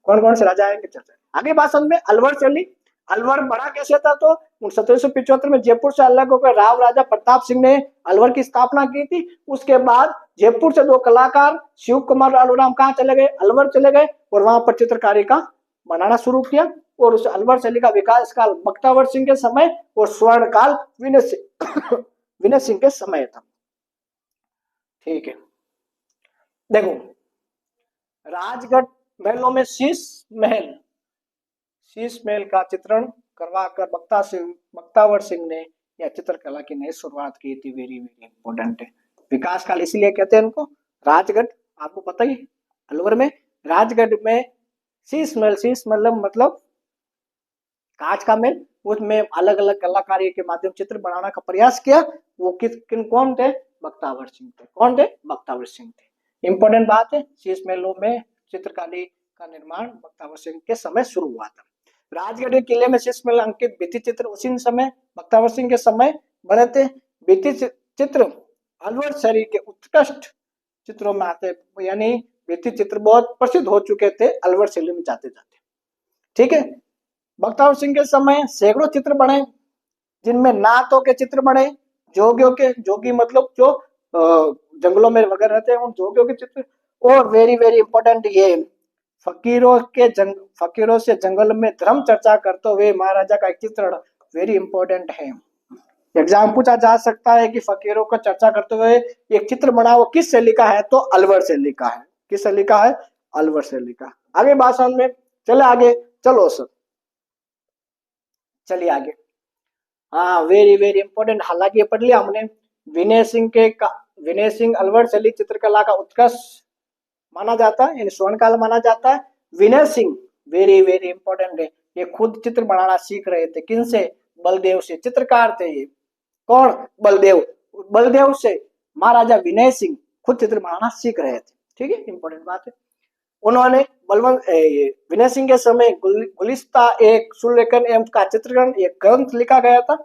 कौन कौन से राजा आएंगे, चर्चा आगे बात समझ में। अलवर शैली, अलवर बड़ा कैसे था? तो 1775 में जयपुर से अलग होकर राव राजा प्रताप सिंह ने अलवर की स्थापना की थी। उसके बाद जयपुर से 2 कलाकार शिव कुमार लालूराम कहाँ चले गए? अलवर चले गए और वहां पर चित्रकारी का बनाना शुरू किया। और उस अलवर शैली का विकास काल बख्तावर सिंह के समय और स्वर्ण काल विनय सिंह के समय था। ठीक है, देखो राजगढ़ महलों में शीश महल का चित्रण करवाकर बख्तावर सिंह ने यह चित्रकला की नई शुरुआत की थी। वेरी वेरी इंपॉर्टेंट है। विकास काल इसलिए कहते हैं इनको। राजगढ़ आपको पता ही, अलवर में राजगढ़ में शीश महल मतलब कांच का महल, उसमें अलग अलग कलाकारी के माध्यम चित्र बनाने का प्रयास किया। वो कौन थे? बख्तावर सिंह थे। कौन थे? बख्तावर सिंह थे। इंपॉर्टेंट बात है, शीश महलों में चित्रकारी का निर्माण बख्तावर सिंह के समय शुरू हुआ था। राजगढ़ के किले में शीश महल अंकित भित्ति चित्र उसी समय बख्तावर सिंह के समय बने थे। भित्ति चित्र अलवर शैली के उत्कृष्ट चित्रों में आते, यानी भित्ति चित्र बहुत प्रसिद्ध हो चुके थे अलवर शैली में जाते जाते। ठीक है, बख्तावर सिंह के समय सैकड़ों चित्र बने, जिनमें नातों के चित्र बने, जोगियों के, जोगी मतलब जो जंगलों में वगैरह रहते हैं उन जोगियों के चित्र, और वेरी वेरी इंपॉर्टेंट ये फकीरों से जंगल में धर्म चर्चा करते हुए महाराजा का एक चित्रण वेरी इंपॉर्टेंट है। एग्जाम पूछा जा सकता है कि फकीरों का चर्चा करते हुए एक चित्र बना, वो किस शैली का है? तो अलवर शैली का है। किस शैली का है? अलवर शैली का। आगे भाषण में चले, आगे चलो सर, चलिए आगे। हाँ, वेरी वेरी इंपॉर्टेंट। हालांकि ये पढ़ लिया हमने। विनय सिंह अलवर शैली चित्रकला का उत्कृष्ट माना जाता है, यानी स्वर्ण काल माना जाता है। Vinay Singh very very important है। ये खुद चित्र बनाना सीख रहे थे। किनसे? बलदेव से। चित्रकार थे ये। कौन? बलदेव से महाराजा विनय सिंह खुद चित्र बनाना सीख रहे थे। ठीक है, इंपॉर्टेंट बात है। उन्होंने विनय सिंह के समय गुलिस्ता एक सुलेखन एवं का चित्रण एक ग्रंथ लिखा गया था।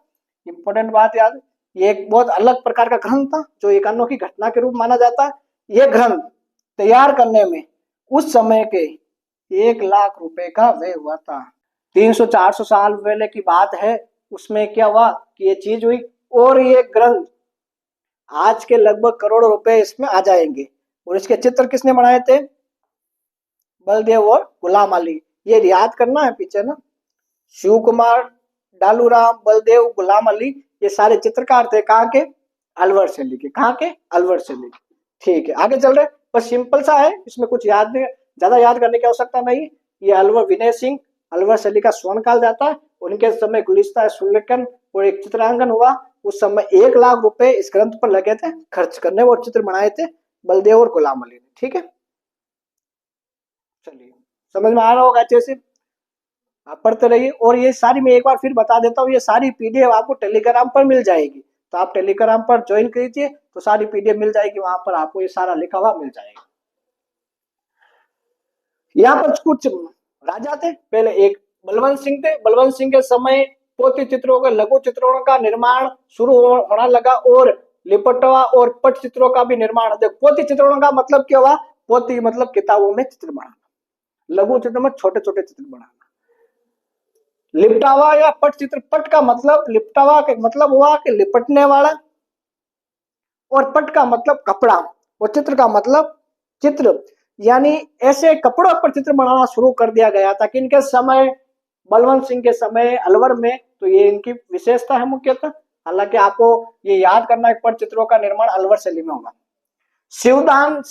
इंपॉर्टेंट बात याद, ये एक बहुत अलग प्रकार का ग्रंथ था जो एक अनोखी घटना के रूप माना जाता है। ये ग्रंथ तैयार करने में उस समय के 1 लाख रुपए का व्यय हुआ था। 300-400 साल पहले की बात है। उसमें क्या हुआ कि ये चीज हुई, और ये ग्रंथ आज के लगभग करोड़ों रुपए इसमें आ जाएंगे। और इसके चित्र किसने बनाए थे? बलदेव और गुलाम अली। ये याद करना है पीछे ना, शिव कुमार, डालूराम, बलदेव, गुलाम अली, ये सारे चित्रकार थे। कहाँ के? अलवर शैली के। कहाँ के? अलवर शैली के। ठीक है, आगे चल रहे। बस सिंपल सा है, इसमें कुछ याद नहीं, ज्यादा याद करने की आवश्यकता नहीं। ये अलवर विनय सिंह अलवर शैली का स्वर्ण काल जाता है। उनके समय गुलिस्ता सुलेखन और एक चित्रांकन हुआ। उस समय 1 लाख रुपए इस ग्रंथ पर लगे थे खर्च करने, वो चित्र बनाए थे बलदेव और गुलाम अली ने। ठीक है, चलिए समझ में आ रहा होगा अच्छे से, आप पढ़ते रहिए। और ये सारी मैं एक बार फिर बता देता हूँ, ये सारी पीडीएफ आपको टेलीग्राम पर मिल जाएगी। तो आप टेलीग्राम पर ज्वाइन कीजिए तो सारी पीडीएफ मिल जाएगी, वहां पर आपको ये सारा लिखा हुआ मिल जाएगा। यहाँ पर कुछ राजा थे। पहले एक बलवंत सिंह थे। बलवंत सिंह के समय पोथी चित्रों के लघु चित्रों का निर्माण शुरू होने लगा और लिपटवा और पट चित्रों का भी निर्माण। पोथी चित्रों का मतलब क्या हुआ? पोथी मतलब किताबों में चित्र बनाना, लघु चित्र में छोटे छोटे चित्र बनाना। लिपटावा या पट चित्र, पट का मतलब, लिपटावा का मतलब हुआ कि लिपटने वाला, और पट का मतलब कपड़ा, और चित्र का मतलब चित्र, यानी ऐसे कपड़ों पर चित्र बनाना शुरू कर दिया गया था। कि इनके समय, बलवंत सिंह के समय अलवर में, तो ये इनकी विशेषता है मुख्यतः। हालांकि आपको ये याद करना है, पट चित्रों का निर्माण अलवर शैली में होगा। शिवदान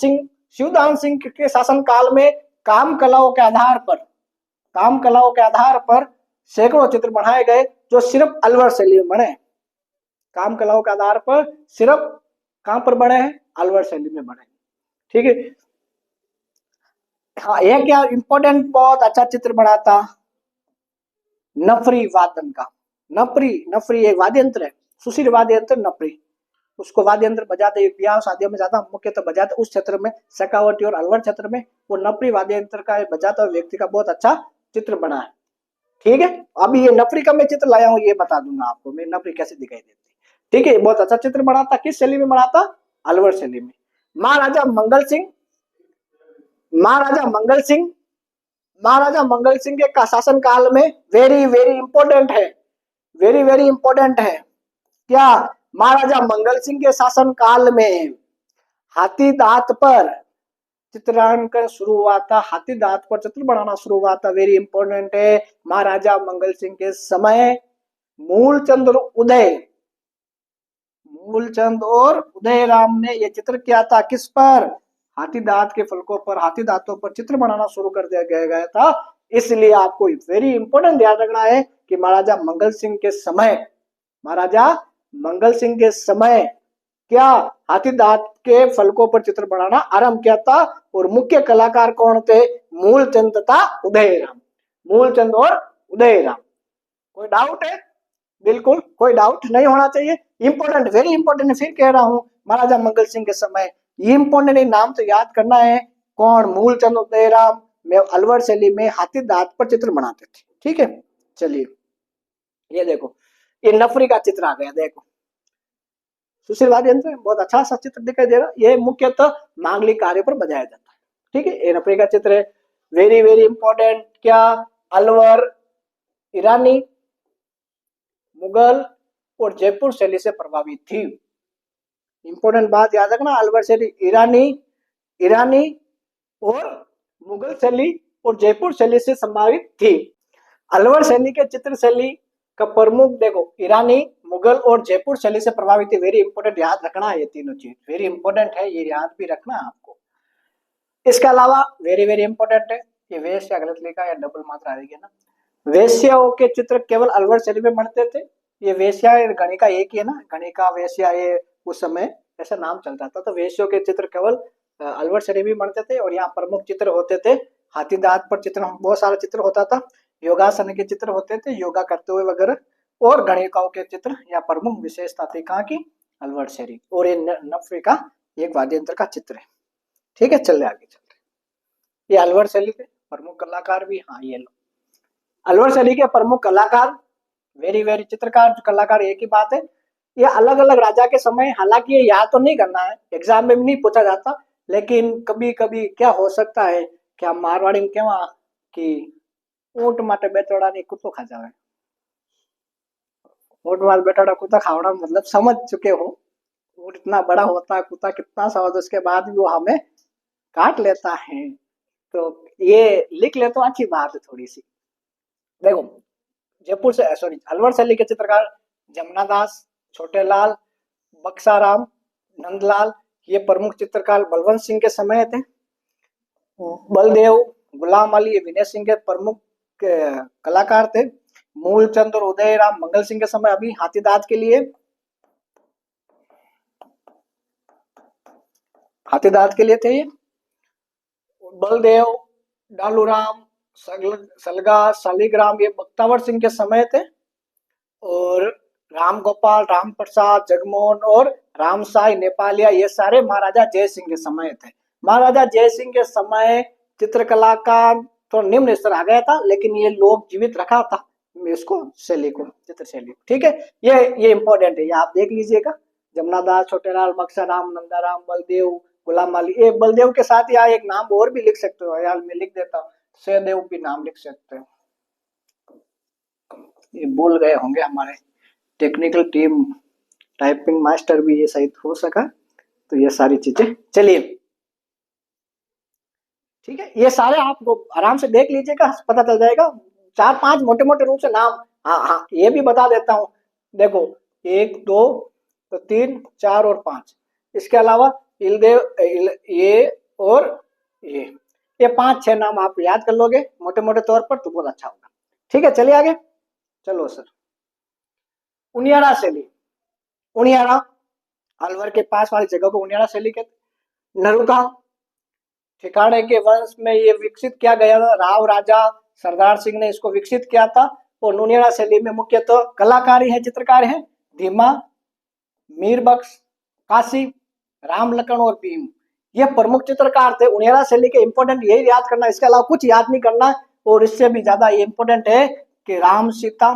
सिंह के शासन काल में काम कलाओं के आधार पर सैकड़ों चित्र बनाए गए जो सिर्फ अलवर शैली में बने। काम कलाओं के आधार पर सिर्फ कहां पर बने हैं? अलवर शैली में बने। ठीक है, हाँ, एक क्या इंपॉर्टेंट बहुत अच्छा चित्र बना था नफरी वादन का। नफरी एक वाद्य यंत्र है, सुशील वाद्य यंत्र नफरी। उसको वाद्य यंत्र बजाते, ब्याह शादियों में ज्यादा मुख्यतः बजाते उस क्षेत्र में, शेखावटी और अलवर क्षेत्र में वो नफरी वाद्य यंत्र का बजाता हुआ व्यक्ति का बहुत अच्छा चित्र बना है। ठीक है, अभी ये नफरी का मैं चित्र लाया हूँ, ये बता दूंगा आपको मैं नफरी कैसे दिखाई देती। ठीक है, बहुत अच्छा चित्र बना था। किस शैली में बना था? अलवर शैली में। महाराजा मंगल सिंह महाराजा मंगल सिंह के शासन काल में वेरी वेरी इंपॉर्टेंट है, वेरी वेरी इंपॉर्टेंट है। क्या महाराजा मंगल सिंह के शासन काल में हाथी दांत पर चित्रांकन शुरू हुआ था, हाथी दांत पर चित्र बनाना शुरू हुआ था, वेरी इंपॉर्टेंट है। महाराजा मंगल सिंह के समय मूलचंद और उदय राम ने यह चित्र किया था, किस पर? हाथी दांत के फलकों पर, हाथी दांतों पर चित्र बनाना शुरू कर दिया गया था। इसलिए आपको वेरी इंपॉर्टेंट ध्यान रखना है कि महाराजा मंगल सिंह के समय क्या हाथी दांत के फलकों पर चित्र बनाना आरंभ किया था, और मुख्य कलाकार कौन थे? मूलचंद तथा उदयराम, मूलचंद और उदयराम। कोई डाउट है? बिल्कुल कोई डाउट नहीं होना चाहिए। इंपॉर्टेंट, वेरी इंपॉर्टेंट, फिर कह रहा हूं, महाराजा मंगल सिंह के समय ये इंपॉर्टेंट नाम तो याद करना है। कौन? मूलचंद उदयराम में अलवर शैली में हाथी दांत पर चित्र बनाते थे। ठीक है, चलिए ये देखो, ये नफरी का चित्र आ गया। देखो सुशील वाद्य यंत्र में बहुत अच्छा सा चित्र दिखाई दे रहा है। ये मुख्यतः मांगलिक कार्य पर बजाया जाता है। ठीक है, ये नफरी का चित्र है, वेरी वेरी इंपॉर्टेंट। क्या? अलवर ईरानी, मुगल और जयपुर शैली से प्रभावित थी। इंपॉर्टेंट बात याद रखना, अलवर शैली ईरानी और मुगल शैली और जयपुर शैली से संभावित थी। अलवर शैली के चित्र शैली का प्रमुख देखो, ईरानी, मुगल और जयपुर शैली से प्रभावित है। वेरी इंपॉर्टेंट, याद रखना है, ये तीनों चीज वेरी इंपॉर्टेंट है, ये याद भी रखना है आपको। इसके अलावा वेरी वेरी इंपॉर्टेंट है, ये वेश्या गलत लिखा या डबल मात्रा आ रही है ना, वेश्याओं के चित्र केवल अलवर शैली में बनते थे। ये वेश्या गणिका एक ही है ना, गणिका वेश्या, ये उस समय ऐसा नाम चलता था। तो वेश्याओं के चित्र केवल अलवर शैली में बनते थे, और यहाँ प्रमुख चित्र होते थे हाथी दांत पर चित्र, बहुत सारा चित्र होता था, योगासन के चित्र होते थे, योगा करते हुए वगैरह, और गणिकाओं के चित्र या प्रमुख विशेषता थी कहाँ की? अलवर शैली। और ये नफरी का एक वाद्य यंत्र का चित्र है। ठीक है, चल आगे चलते। ये अलवर शैली के प्रमुख कलाकार भी, हाँ ये लो, अलवर शैली के प्रमुख कलाकार, वेरी वेरी चित्रकार कलाकार, एक ही बात है। ये अलग अलग राजा के समय, हालांकि ये याद तो नहीं करना है, एग्जाम में भी नहीं पूछा जाता, लेकिन कभी कभी क्या हो सकता है, क्या मारवाड़ी में कहवा कि ऊंट माटे बेटोड़ा ने कुत्तो खा जावे, ऊंट माल बेटोड़ा कुत्ता खावड़ा मतलब समझ चुके हो। ऊंट इतना बड़ा होता है, कुत्ता कितना सा होता है, उसके बाद भी वो हमें काट लेता है। तो ये लिख ले तो अच्छी बात है थोड़ी सी। देखो जयपुर से, सॉरी, अलवर शैली के चित्रकार जमुना दास, छोटे लाल, बक्साराम, नंदलाल, ये प्रमुख चित्रकार बलवंत सिंह के समय थे। बलदेव, गुलाम अली, विनय सिंह के प्रमुख कलाकार थे। मूलचंद और उदयराम मंगल सिंह के समय, अभी हाथी दांत के लिए, हाथी दांत के लिए थे ये। बलदेव, डालूराम, सलगा, शालिग्राम, ये बख्तावर सिंह के समय थे। और राम गोपाल, राम प्रसाद, जगमोहन और रामसाई नेपालिया, ये सारे महाराजा जय सिंह के समय थे। महाराजा जय सिंह के समय चित्रकला का तो निम्न स्तर आ गया था, लेकिन ये लोग जीवित रखा था इसको, शैली को, चित्र शैली। ठीक है, ये इंपॉर्टेंट है, ये आप देख लीजिएगा। जमुना दास, छोटेलाल, बक्साराम, नंदाराम, बलदेव, गुलाम अली। ये बलदेव के साथ यहाँ एक नाम और भी लिख सकते हो यार, मैं लिख देता हूँ, सहदेव भी नाम लिख सकते हो। ये भूल गए होंगे हमारे टेक्निकल टीम, टाइपिंग मास्टर भी, ये सही हो सका तो ये सारी चीजें। चलिए ठीक है, ये सारे आपको आराम से देख लीजिएगा, पता चल जाएगा। 4-5 मोटे मोटे रूप से नाम, हाँ ये भी बता देता हूँ। देखो 1 2 तो 3 4 और 5, इसके अलावा इलदेव, ये और ये 5-6 नाम आप याद कर लोगे मोटे मोटे तौर पर तो बहुत अच्छा होगा। ठीक है, चलिए आगे। चलो सर, उनियारा शैली, उनियारा अलवर के पास वाली जगह को उनियारा शैली कहते। नरुका ठिकाने के वंश में ये विकसित किया गया था, राव राजा सरदार सिंह ने इसको विकसित किया था। और उनियारा शैली में मुख्यतः कलाकारी है, चित्रकार है धीमा, मीर बख्श, काशी, राम लखन और भीम, ये प्रमुख चित्रकार थे उनियारा शैली के। इंपॉर्टेंट यही याद करना, इसके अलावा कुछ याद नहीं करना। और इससे भी ज्यादा ये इंपॉर्टेंट है कि राम, सीता,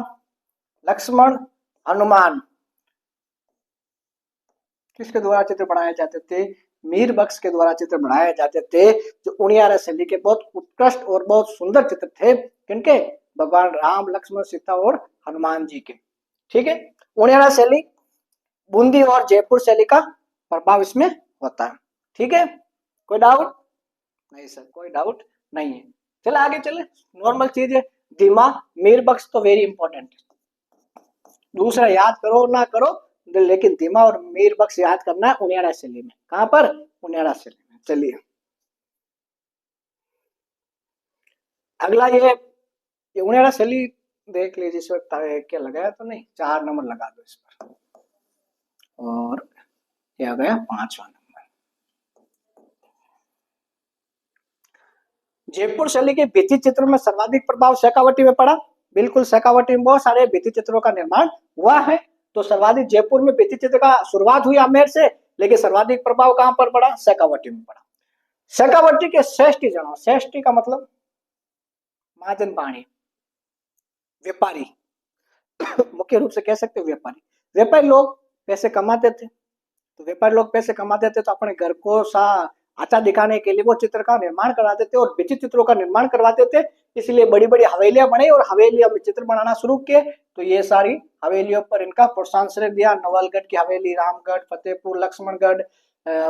लक्ष्मण, हनुमान किसके द्वारा चित्र बनाए जाते थे? मीर बख्श के द्वारा चित्र बनाए जाते थे, जो उनियारा शैली के बहुत उत्कृष्ट और बहुत सुंदर चित्र थे। किनके? भगवान राम, लक्ष्मण, सीता और हनुमान जी के। ठीक है, उनियारा शैली, बूंदी और जयपुर शैली का प्रभाव इसमें होता है। ठीक है, कोई डाउट? नहीं सर, कोई डाउट नहीं है। चले आगे चले, नॉर्मल चीज है। दिमाग, मीर बख्श तो वेरी इंपॉर्टेंट है, दूसरा याद करो ना करो, लेकिन दिमा और मीर बख्श याद करना है उनियारा शैली में। कहां पर? उनियारा शैली में। चलिए अगला, ये उनियारा शैली देख लीजिए। इस वक्त क्या लगाया तो नहीं, 4 नंबर लगा दो इस पर, और क्या गया 5वां नंबर। जयपुर शैली के भित्ति चित्रों में सर्वाधिक प्रभाव शेखावटी में पड़ा। बिल्कुल, शेखावटी में बहुत सारे भित्ति चित्रों का निर्माण हुआ है। तो सर्वाधिक जयपुर में भित्ति चित्र का शुरुआत हुई आमेर से, लेकिन सर्वाधिक प्रभाव कहां पर पड़ा? शेखावटी में पड़ा। शेखावटी के श्रेष्ठी जनो, श्रेष्ठी का मतलब महाजन पाणी, व्यापारी मुख्य रूप से कह सकते हो व्यापारी। व्यापारी लोग पैसे कमाते थे, तो व्यापारी लोग पैसे कमाते थे तो अपने घर को अच्छा दिखाने के लिए वो चित्र का निर्माण करवाते थे और भित्ति चित्रों का निर्माण करवाते थे। इसलिए बड़ी बड़ी हवेलियां बनाई और हवेलियों में चित्र बनाना शुरू किए। तो ये सारी हवेलियों पर इनका प्रोत्साहन श्रेय दिया। नवलगढ़ की हवेली, रामगढ़, फतेहपुर, लक्ष्मणगढ़,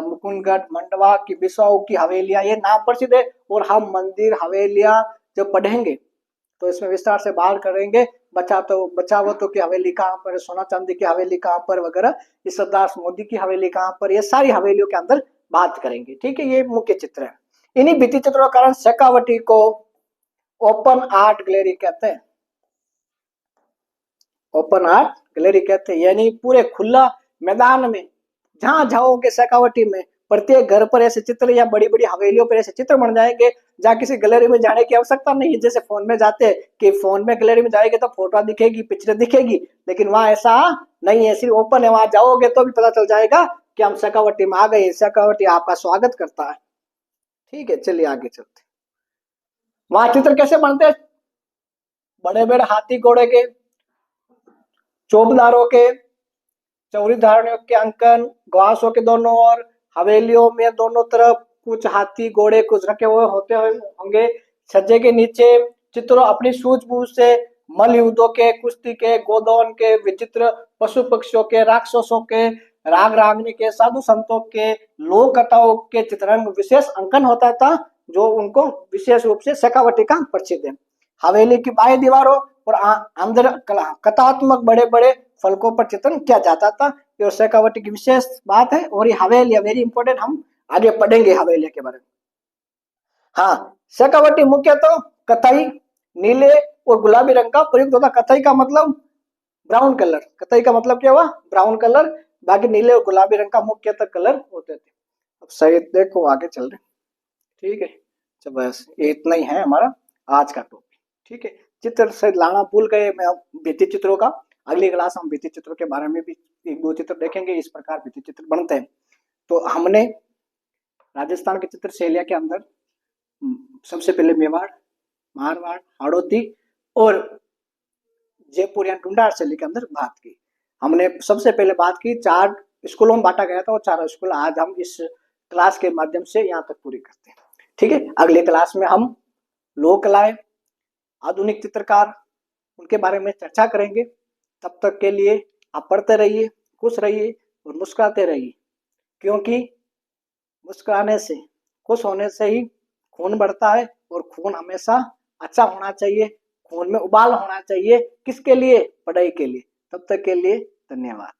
मुकुंदगढ़, मंडवा की, बिसाऊ की हवेलियां, ये नाम प्रसिद्ध है। और हम मंदिर, हवेलियां जब पढ़ेंगे तो इसमें विस्तार से बात करेंगे। बचावतों की हवेली कहाँ पर, सोना चांदी की हवेली कहाँ पर वगैरह, ये सरदार मोदी की हवेली कहाँ पर, ये सारी हवेलियों के अंदर बात करेंगे। ठीक है, ये मुख्य चित्र है। इन्हीं भित्ति चित्रों के कारण शेखावटी को ओपन आर्ट गैलरी कहते हैं। ओपन आर्ट गैलरी कहते हैं, यानी पूरे खुला मैदान में जहां जाओगे शेखावटी में, प्रत्येक घर पर ऐसे चित्र या बड़ी बड़ी हवेलियों पर ऐसे चित्र बन जाएंगे जहाँ किसी गैलरी में जाने की आवश्यकता नहीं है। जैसे फोन में जाते हैं कि फोन में गैलरी में जाएंगे तो फोटो दिखेगी, पिक्चर दिखेगी, लेकिन वहां ऐसा नहीं है, सिर्फ ओपन है। वहां जाओगे तो भी पता चल जाएगा कि हम शेखावटी में आ गए, शेखावटी आपका स्वागत करता है। ठीक है, चलिए आगे चलते। वहां चित्र कैसे बनते हैं? बड़े बड़े हाथी घोड़े के, चौबदारों के, चौरीधारनियों के अंकन, ग्वासों के दोनों ओर, हवेलियों में दोनों तरफ कुछ हाथी घोड़े कुछ रखे हुए होते होंगे। छज्जे के नीचे चित्रों अपनी सूझबूझ से मल युद्धों के, कुश्ती के, गोदौन के, विचित्र पशु पक्षियों के, राक्षसों के, राग रागनी के, साधु संतों के, लोक कथाओं के चित्रांग विशेष अंकन होता था, जो उनको विशेष रूप से शेखावटी का प्रसिद्ध है। हवेली की बाह्य दीवारों और अंदर कथात्मक बड़े बड़े फलकों पर चित्रण किया जाता था। ये शेखावटी की विशेष बात है। और ये हवेली वेरी इंपॉर्टेंट, हम आगे पढ़ेंगे हवेली के बारे में। हाँ, शेखावटी मुख्य तो कथई, नीले और गुलाबी रंग का प्रयुक्त होता। कथई का मतलब ब्राउन कलर, कथई का मतलब क्या हुआ? Brown colour. बाकी नीले और गुलाबी रंग का मुख्यतः कलर होते थे। अब सही देखो, आगे चल रहे। ठीक है, तो बस ये इतना ही है हमारा आज का टॉपिक। ठीक है, चित्र से लाना भूल गए मैं भित्ति चित्रों का। अगली क्लास हम भित्ति चित्रों के बारे में भी 1-2 चित्र देखेंगे, इस प्रकार भित्ति चित्र बनते हैं। तो हमने राजस्थान की चित्र शैलियां के अंदर सबसे पहले मेवाड़, मारवाड़, हाड़ौती और जयपुर या ढूंढाड़ शैली के अंदर बात की। हमने सबसे पहले बात की 4 स्कूलों में बांटा गया था, और 4 स्कूल आज हम इस क्लास के माध्यम से यहाँ तक पूरी करते हैं। ठीक है, अगले क्लास में हम लोक कलाएं, आधुनिक चित्रकार, उनके बारे में चर्चा करेंगे। तब तक के लिए आप पढ़ते रहिए, खुश रहिए और मुस्कुराते रहिए, क्योंकि मुस्कुराने से, खुश होने से ही खून बढ़ता है, और खून हमेशा अच्छा होना चाहिए, खून में उबाल होना चाहिए। किसके लिए? पढ़ाई के लिए। तब तक के लिए धन्यवाद।